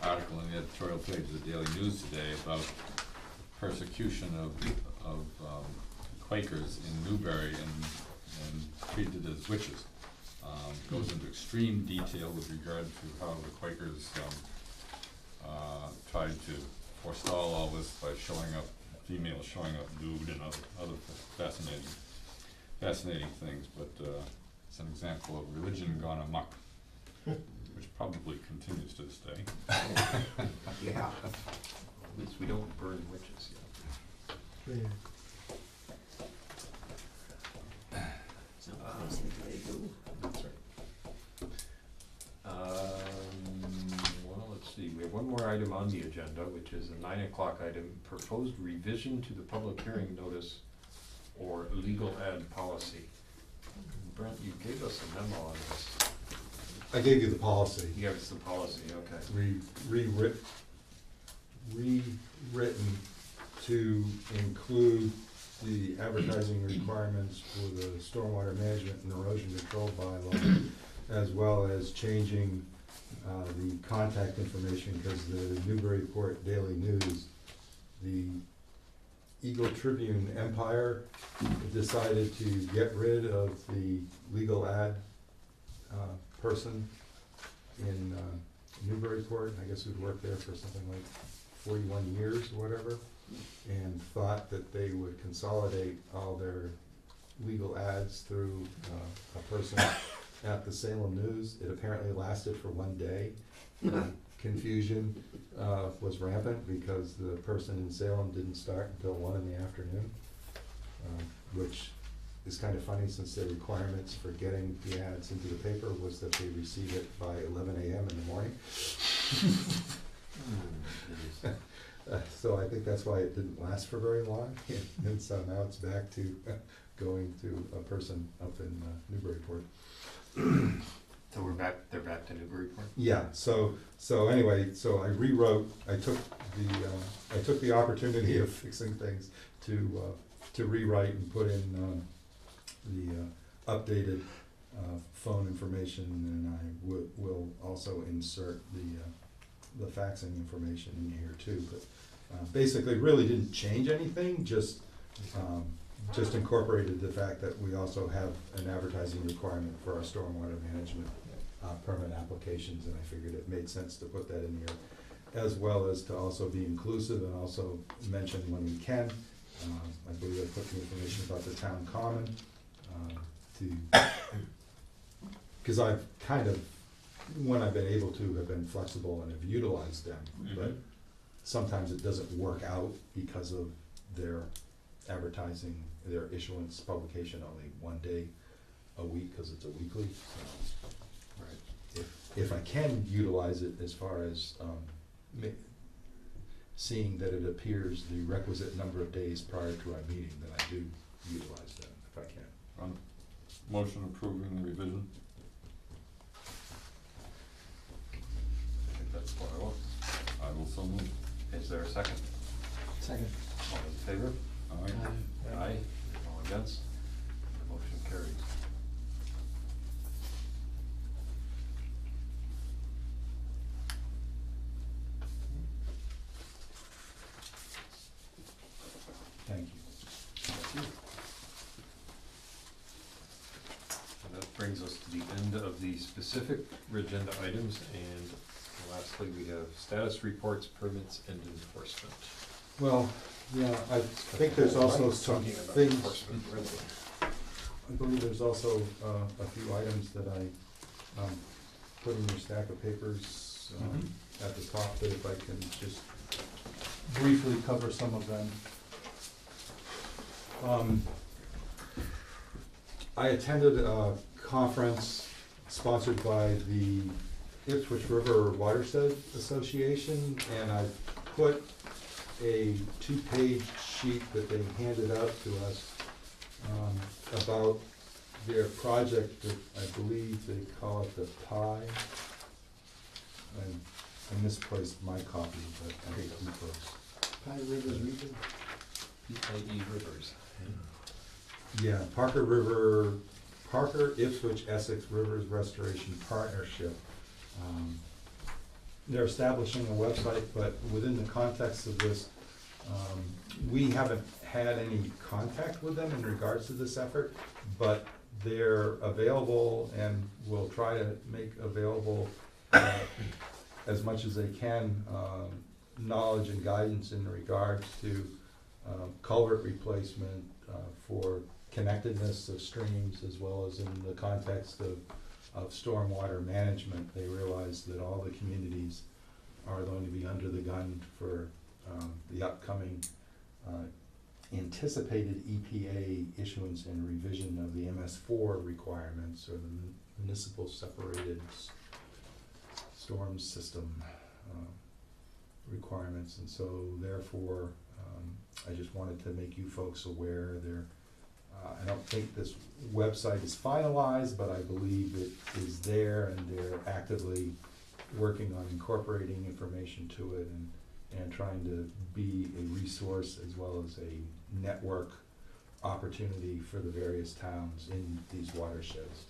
article in the editorial page of the Daily News today about persecution of Quakers in Newbury and treated as witches. Goes into extreme detail with regard to how the Quakers tried to forestall all this by females showing up nude and other fascinating things, but it's an example of religion gone amok, which probably continues to this day. Yeah. At least we don't burn witches yet. That's right. Well, let's see, we have one more item on the agenda, which is a 9 o'clock item, proposed revision to the public hearing notice or legal ad policy. Brent, you gave us a memo on this. I gave you the policy. You gave us the policy, okay. Rewritten to include the advertising requirements for the stormwater management and erosion control bylaw, as well as changing the contact information, because the Newburyport Daily News, the Eagle Tribune Empire decided to get rid of the legal ad person in Newburyport, I guess who'd worked there for something like 41 years or whatever, and thought that they would consolidate all their legal ads through a person at the Salem News. It apparently lasted for one day. Confusion was rampant because the person in Salem didn't start until 1 in the afternoon, which is kind of funny since their requirements for getting the ads into the paper was that they receive it by 11 a.m. in the morning. So I think that's why it didn't last for very long, and so now it's back to going to a person up in Newburyport. So they're back to Newburyport? Yeah, so anyway, so I rewrote, I took the opportunity of fixing things to rewrite and put in the updated phone information, and I will also insert the faxing information in here too, but basically really didn't change anything, just incorporated the fact that we also have an advertising requirement for our stormwater management permit applications, and I figured it made sense to put that in here, as well as to also be inclusive and also mention when we can. I believe I put the information about the town common, because I've kind of, when I've been able to, have been flexible and have utilized them, but sometimes it doesn't work out because of their advertising, their issuance publication only one day a week, because it's a weekly. So, Right. if I can utilize it as far as seeing that it appears the requisite number of days prior to our meeting, then I do utilize that if I can. On motion approving the revision. I think that's what I want. I will so move. Is there a second? Second. All in favor? Aye. Aye. All against? Motion carries. Thank you. Thank you. And that brings us to the end of the specific agenda items, and lastly, we have status reports, permits, and enforcement. Well, yeah, I think there's also some Talking about things, enforcement, really. I believe there's also a few items that I put in your stack of papers at the top, that if I can just briefly cover some of them. I attended a conference sponsored by the Ipswich River Watershed Association, and I put a 2-page sheet that they handed out to us about their project that I believe they call it the PIE I misplaced my copy, but I think you folks. Pine Rivers Region. PIE Rivers. Yeah, Parker Ipswich Essex Rivers Restoration Partnership. They're establishing a website, but within the context of this, we haven't had any contact with them in regards to this effort, but they're available and will try to make available as much as they can, knowledge and guidance in regards to culvert replacement for connectedness of streams, as well as in the context of stormwater management. They realize that all the communities are going to be under the gun for the upcoming anticipated EPA issuance and revision of the MS4 requirements, or the municipal separated storm system requirements. And so therefore, I just wanted to make you folks aware. I don't think this website is finalized, but I believe it is there, and they're actively working on incorporating information to it and trying to be a resource as well as a network opportunity for the various towns in these watersheds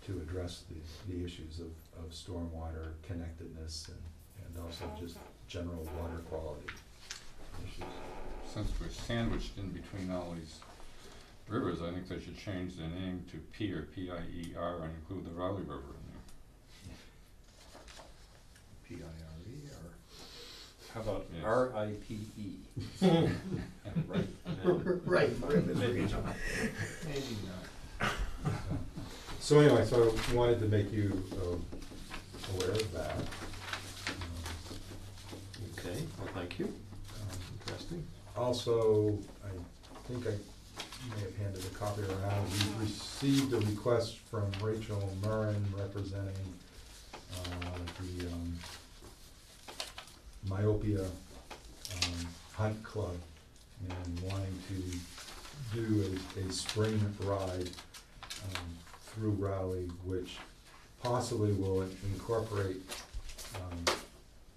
to address the issues of stormwater connectedness and also just general water quality issues. Since we're sandwiched in between all these rivers, I think they should change their name to P or P-I-E-R and include the Rowley River in PIRE, or how about Yes. RIPE? Right. Right. Maybe not. Maybe not. So anyway, so I wanted to make you aware of that. Okay, well, thank you. Interesting. Also, I think I may have handed a copy around. We received a request from Rachel Murrin representing the Myopia Hunt Club, and wanting to do a spring ride through Rowley, which possibly will incorporate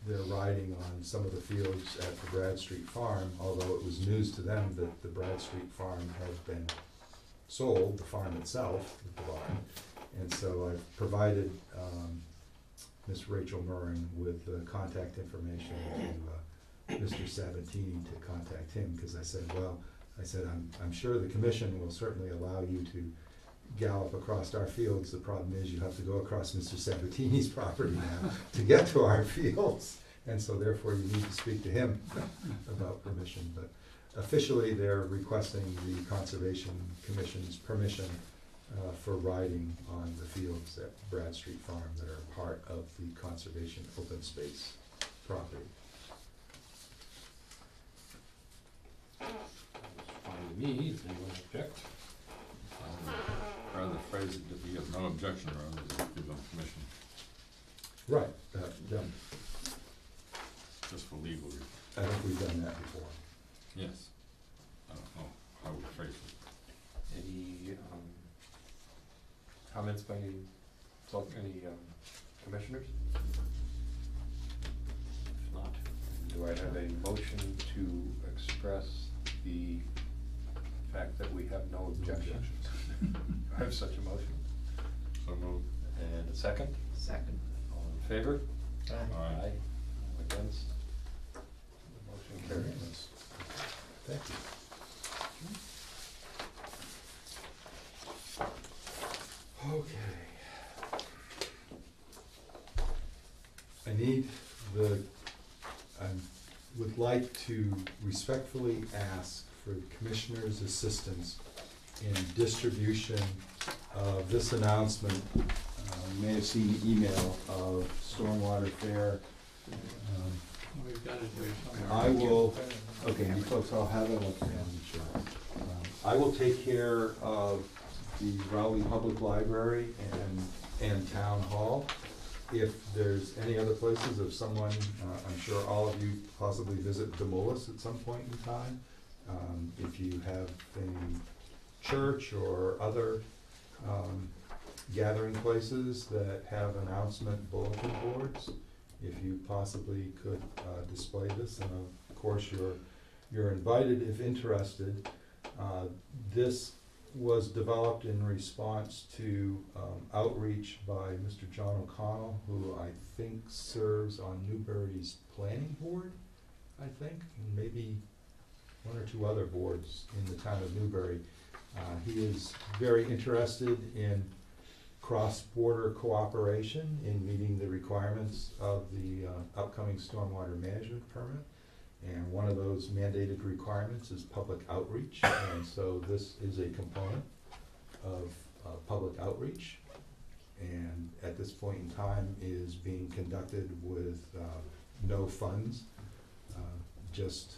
their riding on some of the fields at the Bradstreet Farm, although it was news to them that the Bradstreet Farm had been sold, the farm itself, the barn. And so I've provided Miss Rachel Murring with contact information to Mr. Sabatini to contact him, because I said, I'm sure the commission will certainly allow you to gallop across our fields. The problem is you have to go across Mr. Sabatini's property now to get to our fields. And so therefore you need to speak to him about permission. But officially they're requesting the Conservation Commission's permission for riding on the fields at Bradstreet Farm that are part of the conservation open space property. Fine to me, does anyone object? rather phrase it that we have no objection, rather than give them permission, Right, yeah, just for legal reasons. I think we've done that before. Yes. I don't know how we phrase it. Any comments by any commissioners? If not, do I have a motion to express the fact that we have no objections? I have such a motion. So moved. And a second? Second. All in favor? Aye. Aye. All against? The motion carries. Thank you. Okay. I would like to respectfully ask for the Commissioner's assistance in distribution of this announcement. You may have seen the email of Stormwater Fair. We've got it here somewhere. I will, okay, you folks all have it, okay, I'm sure. I will take care of the Rowley Public Library and Town Hall. If there's any other places, if someone, I'm sure all of you possibly visit Demoulas at some point in time. If you have any church or other gathering places that have announcement bulletin boards. If you possibly could display this, and of course you're invited if interested. This was developed in response to outreach by Mr. John O'Connell, who I think serves on Newbury's planning board, I think, and maybe one or two other boards in the town of Newbury. He is very interested in cross-border cooperation in meeting the requirements of the upcoming stormwater management permit. And one of those mandated requirements is public outreach, and so this is a component of public outreach. And at this point in time is being conducted with no funds, just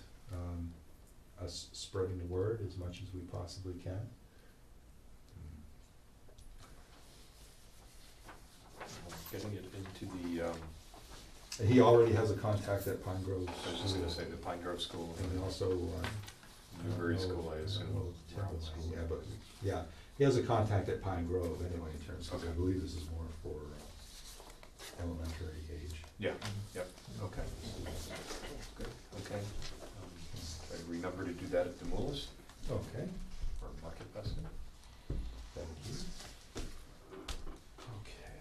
us spreading the word as much as we possibly can. Getting it into the, He already has a contact at Pine Grove. I was just gonna say the Pine Grove School And also, Newbury I don't know, School, I assume. Temple School, yeah, but, yeah, he has a contact at Pine Grove anyway in terms of, I Okay. believe this is more for elementary age. Yeah, yep, okay. Good, okay. Try to remember to do that at Demoulas Okay, or Market Basket. thank you. Okay,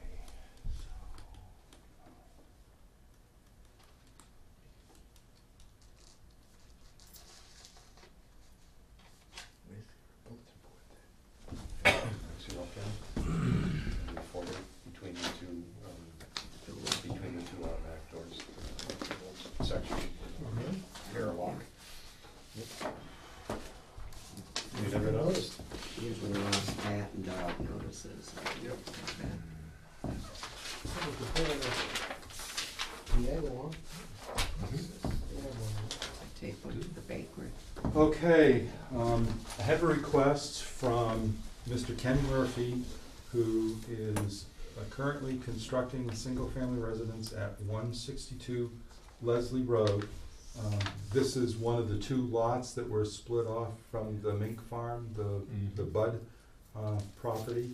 See what can. Move forward between the two, automatic doors. Section, airlock. You never noticed? Usually lost cat and dog notices. Yep. Yeah, well, Take one to the bakery. Okay, I have a request from Mr. Ken Murphy, who is currently constructing a single-family residence at 162 Leslie Road. This is one of the two lots that were split off from the mink farm, the Bud property.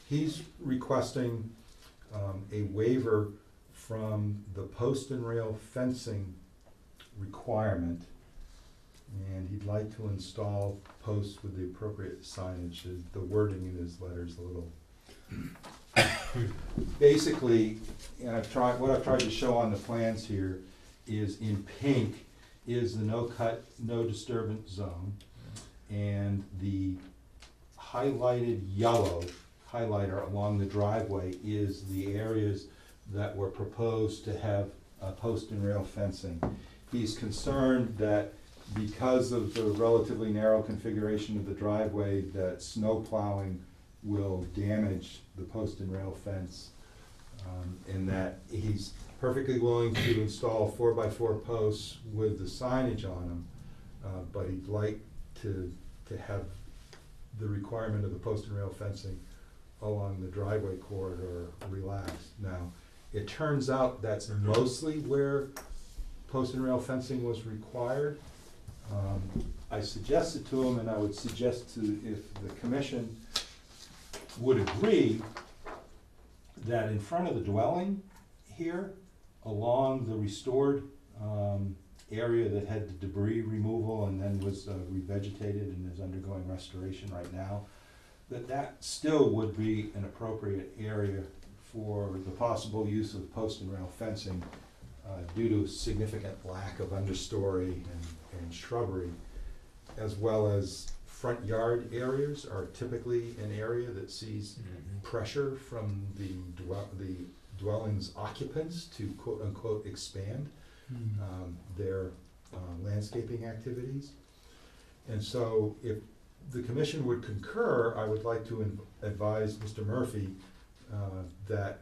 He's requesting a waiver from the post and rail fencing requirement, and he'd like to install posts with the appropriate signage. The wording in his letter is a little basically, and what I've tried to show on the plans here is in pink is the no cut, no disturbance zone, and the highlighted yellow highlighter along the driveway is the areas that were proposed to have post and rail fencing. He's concerned that because of the relatively narrow configuration of the driveway, that snow plowing will damage the post and rail fence, and that he's perfectly willing to install 4x4 posts with the signage on them, but he'd like to have the requirement of the post and rail fencing along the driveway corridor relaxed. Now, it turns out that's mostly where post and rail fencing was required. I suggested to him, and I would suggest to, if the commission would agree, that in front of the dwelling here, along the restored area that had the debris removal and then was revegetated and is undergoing restoration right now, that still would be an appropriate area for the possible use of post and rail fencing due to significant lack of understory and shrubbery, as well as front yard areas are typically an area that sees pressure from the dwelling's occupants to quote unquote expand their landscaping activities. And so if the commission would concur, I would like to advise Mr. Murphy that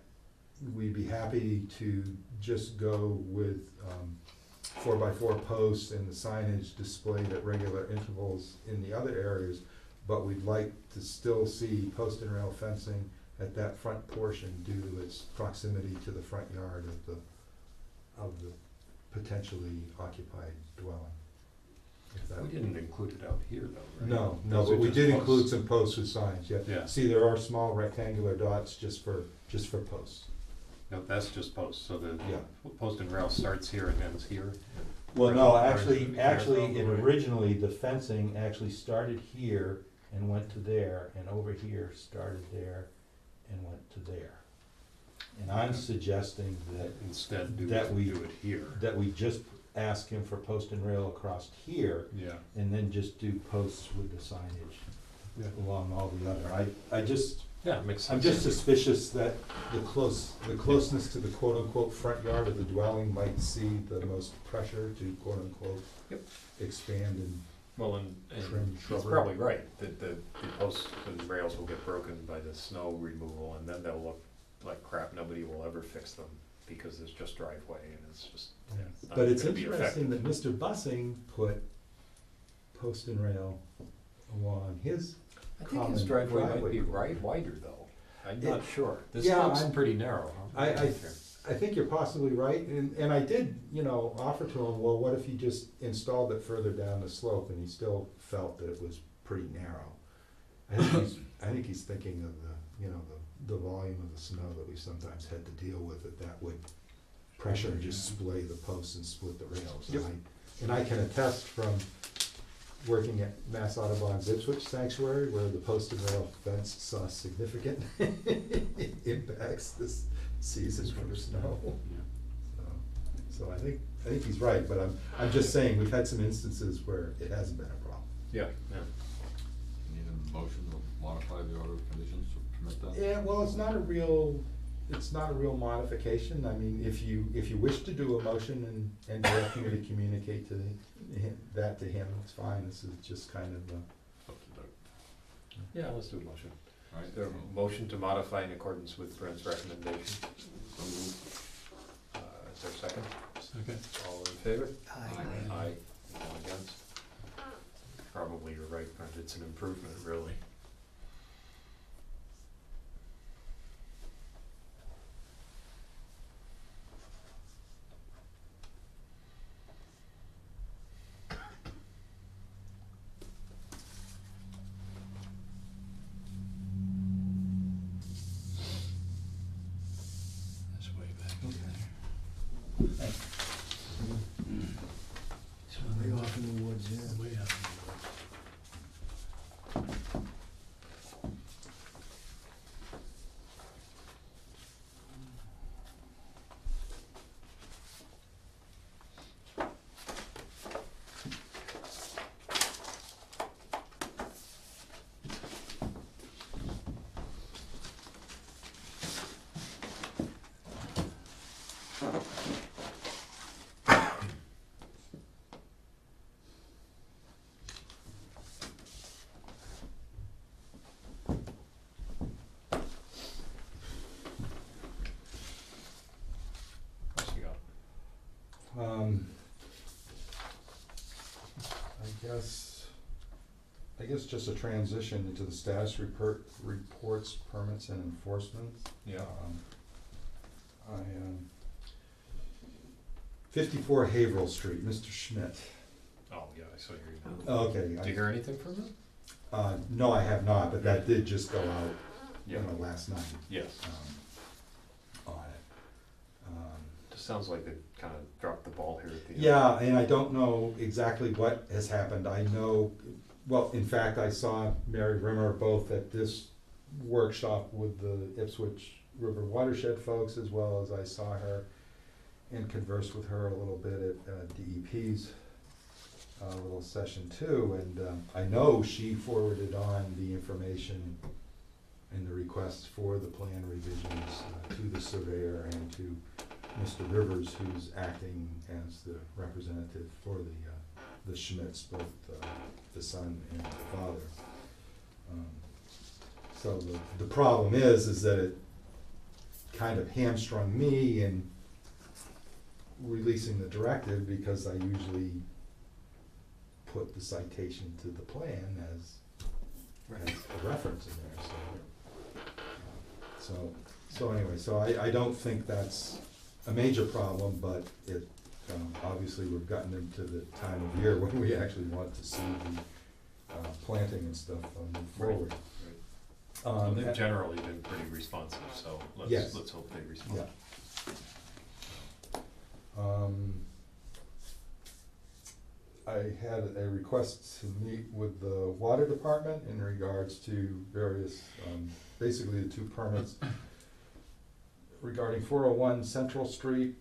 we'd be happy to just go with 4x4 posts and the signage displayed at regular intervals in the other areas, but we'd like to still see post and rail fencing at that front portion due to its proximity to the front yard of the potentially occupied dwelling. if that We would be- didn't include it out here though, right? No, Those but are we just did posts. include some posts with signs, yeah. Yeah. See, there are small rectangular dots just for posts. No, that's just posts, so the Yeah. post and rail starts here and ends here. Well, no, Right. actually, Right. it originally, the fencing actually started here and went to there, and over here started there and went to there. And I'm suggesting that, Instead, That we- do it here. that we just ask him for post and rail across here, Yeah. and then just do posts with the signage Yeah. along all the other. I just, Yeah, it makes sense. I'm just suspicious that the closeness to the quote-unquote front yard of the dwelling might see the most pressure to quote-unquote Yep. expand and Well, trim and he's shrubbery. probably right, that the posts and rails will get broken by the snow removal, and then they'll look like crap, nobody will ever fix them, because there's just driveway, and it's just not But it's gonna be interesting effective. that Mr. Bussing put post and rail along his, I think his common driveway might driveway. be wider though, I'm not sure, this yeah, looks I'm- pretty narrow, huh? I think you're possibly right, and I did, offer to him, well, what if you just installed it further down the slope, and he still felt that it was pretty narrow. I think he's thinking of the volume of the snow that we sometimes had to deal with, that would pressure and just splay the posts and split the rails. Yep. And I can attest from working at Mass Audubon's Ipswich Sanctuary, where the post and rail fence saw significant impacts this season from the snow. So I think he's right, but I'm just saying, we've had some instances where it hasn't been a problem. Yeah, yeah. Need a motion to modify the order of conditions to permit that? Yeah, well, it's not a real modification. I mean, if you wish to do a motion and direct me to communicate that to him, it's fine. This is just kind of Up to Doug. Yeah, let's do a motion. All right, Is there a motion to modify in accordance with Brent's recommendation? so moved. Is there a second? Second. All in favor? Aye. Aye. Anyone against? Probably you're right, Brent, it's an improvement, really. That's way back in there. Way off in the woods, yeah. Way up in the What's he got? I guess just a transition into the status reports, permits, and enforcement. Yeah. 54 Haverhill Street, Mr. Schmidt. Oh, yeah, I saw your email. Oh, okay. Did you hear anything from them? No, I have not, but that did just go out, Yeah. last night, Yes. on it. Just sounds like they kind of dropped the ball here at the end. Yeah, and I don't know exactly what has happened. I know, well, in fact, I saw Mary Rimmer both at this workshop with the Ipswich River Watershed folks, as well as I saw her and conversed with her a little bit at DEP's little session too. And I know she forwarded on the information and the requests for the plan revisions to the surveyor and to Mr. Rivers, who's acting as the representative for the Schmidts, both the son and the father. So the problem is that it kind of hamstrung me in releasing the directive, because I usually put the citation to the plan as a reference in there, so anyway, so I don't think that's a major problem, but it Obviously, we've gotten into the time of year when we actually want to see the planting and stuff move forward. Well, they've generally been pretty responsive, so Yes. let's hope they respond. Yeah. I had a request to meet with the water department in regards to various, basically the two permits regarding 401 Central Street.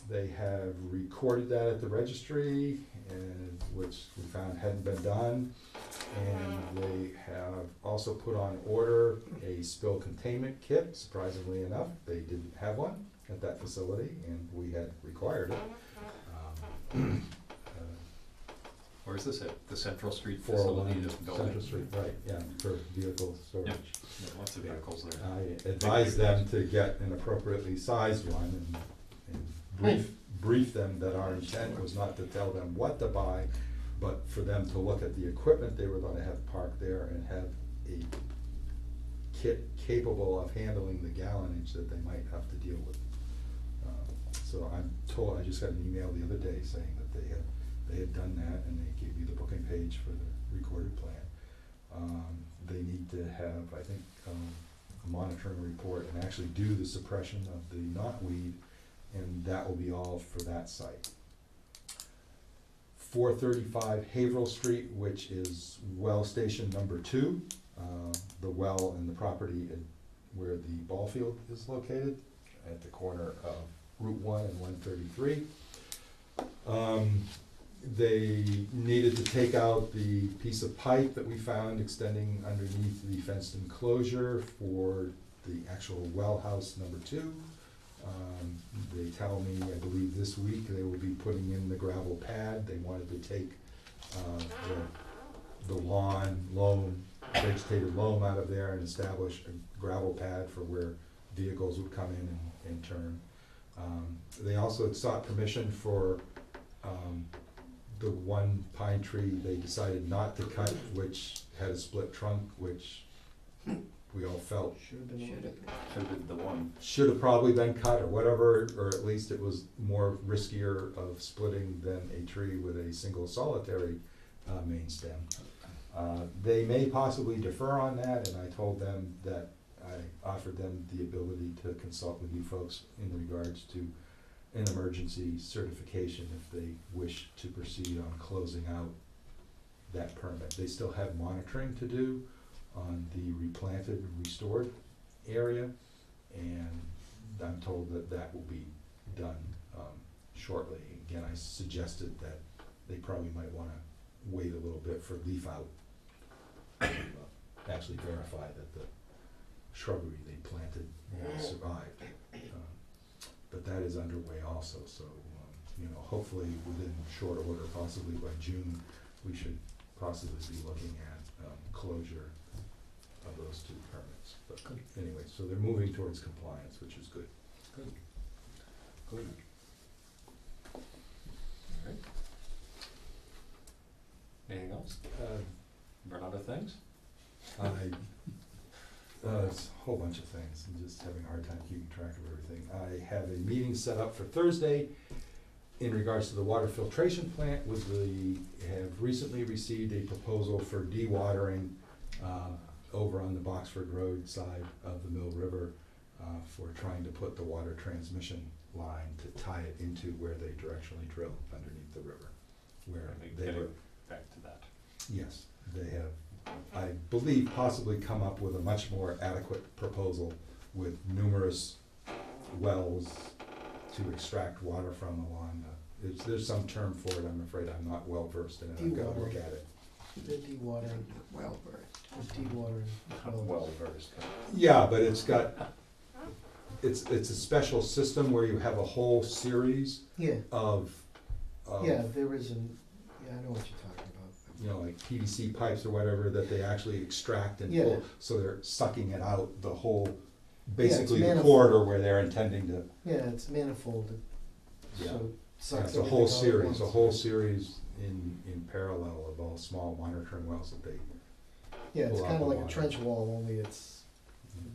They have recorded that at the registry, and which we found hadn't been done. And they have also put on order a spill containment kit. Surprisingly enough, they didn't have one at that facility, and we had required it. Where's this at? The Central Street 401 facility, this building? Central Street, right, yeah, for vehicle storage. Yeah, lots of vehicles there. I advised them to get an appropriately sized one and brief them that our intent was not to tell them what to buy, but for them to look at the equipment they were gonna have parked there and have a kit capable of handling the gallonage that they might have to deal with. So I'm told, I just got an email the other day saying that they had done that, and they gave me the booking page for the recorded plan. They need to have, I think, a monitoring report and actually do the suppression of the knotweed, and that will be all for that site. 435 Haverhill Street, which is well station number 2, the well and the property where the ball field is located at the corner of Route 1 and 133. They needed to take out the piece of pipe that we found extending underneath the fenced enclosure for the actual well house number 2. They tell me, I believe this week, they will be putting in the gravel pad. They wanted to take the loam, vegetated loam out of there and establish a gravel pad for where vehicles would come in and turn. They also sought permission for the one pine tree they decided not to cut, which had a split trunk, which we all felt Should've been the one. should have probably been cut or whatever, or at least it was more riskier of splitting than a tree with a single solitary main stem. They may possibly defer on that, and I told them that I offered them the ability to consult with you folks in regards to an emergency certification if they wish to proceed on closing out that permit. They still have monitoring to do on the replanted, restored area, and I'm told that that will be done shortly. Again, I suggested that they probably might wanna wait a little bit for leaf out, actually verify that the shrubbery they planted survived. But that is underway also, so, hopefully within short order, possibly by June, we should possibly be looking at closure of those 2 permits. But anyway, so they're moving towards compliance, which is good. Good. Alright. Anything else? Run out of things? It's a whole bunch of things. I'm just having a hard time keeping track of everything. I have a meeting set up for Thursday in regards to the water filtration plant. Have recently received a proposal for dewatering over on the Boxford Road side of the Mill River for trying to put the water transmission line to tie it into where they directionally drill underneath the river. Where they Getting were, back to that. yes, they have, I believe, possibly come up with a much more adequate proposal with numerous wells to extract water from along there's some term for it, I'm afraid I'm not well versed in it, I've gotta look at it. The dewatering, Well versed. the dewatering. Well versed. Yeah, but it's a special system where you have a whole series Yeah, of, yeah, there is yeah, I know what you're talking about. like PVC pipes or whatever that they actually extract and Yeah. pull, so they're sucking it out the whole, it's basically the manifold. corridor where they're intending to, Yeah, it's manifolded, yeah. so it Yeah, sucks it's a everything whole out at series, once. in parallel of all small monitoring wells that they, Yeah, it's pull out kinda the like a water. trench wall, only it's,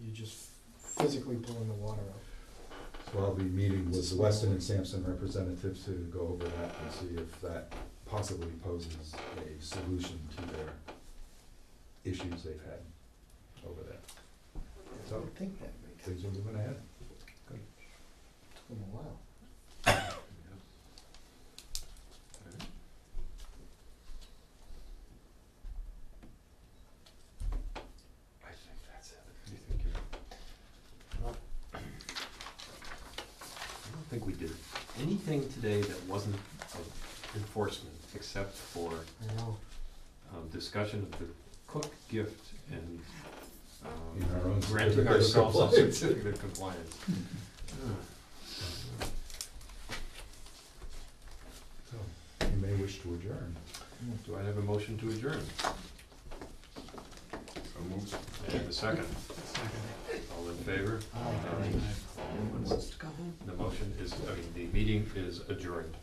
you just physically pulling the water out. So I'll be meeting with the Weston and Sampson representatives to go over that and see if that possibly poses a solution to their issues they've had over there. I So would think that makes things are moving ahead. them a while. I think that's it. You think you're- Well, I don't think we did anything today that wasn't of enforcement, except for I know. discussion of the cook gift and In our own granting certificate of ourselves a compliance. certificate of compliance. So, you may wish to adjourn. Do I have a motion to adjourn? So moved. And a second. All in favor? Aye. The motion is, the meeting is adjourned.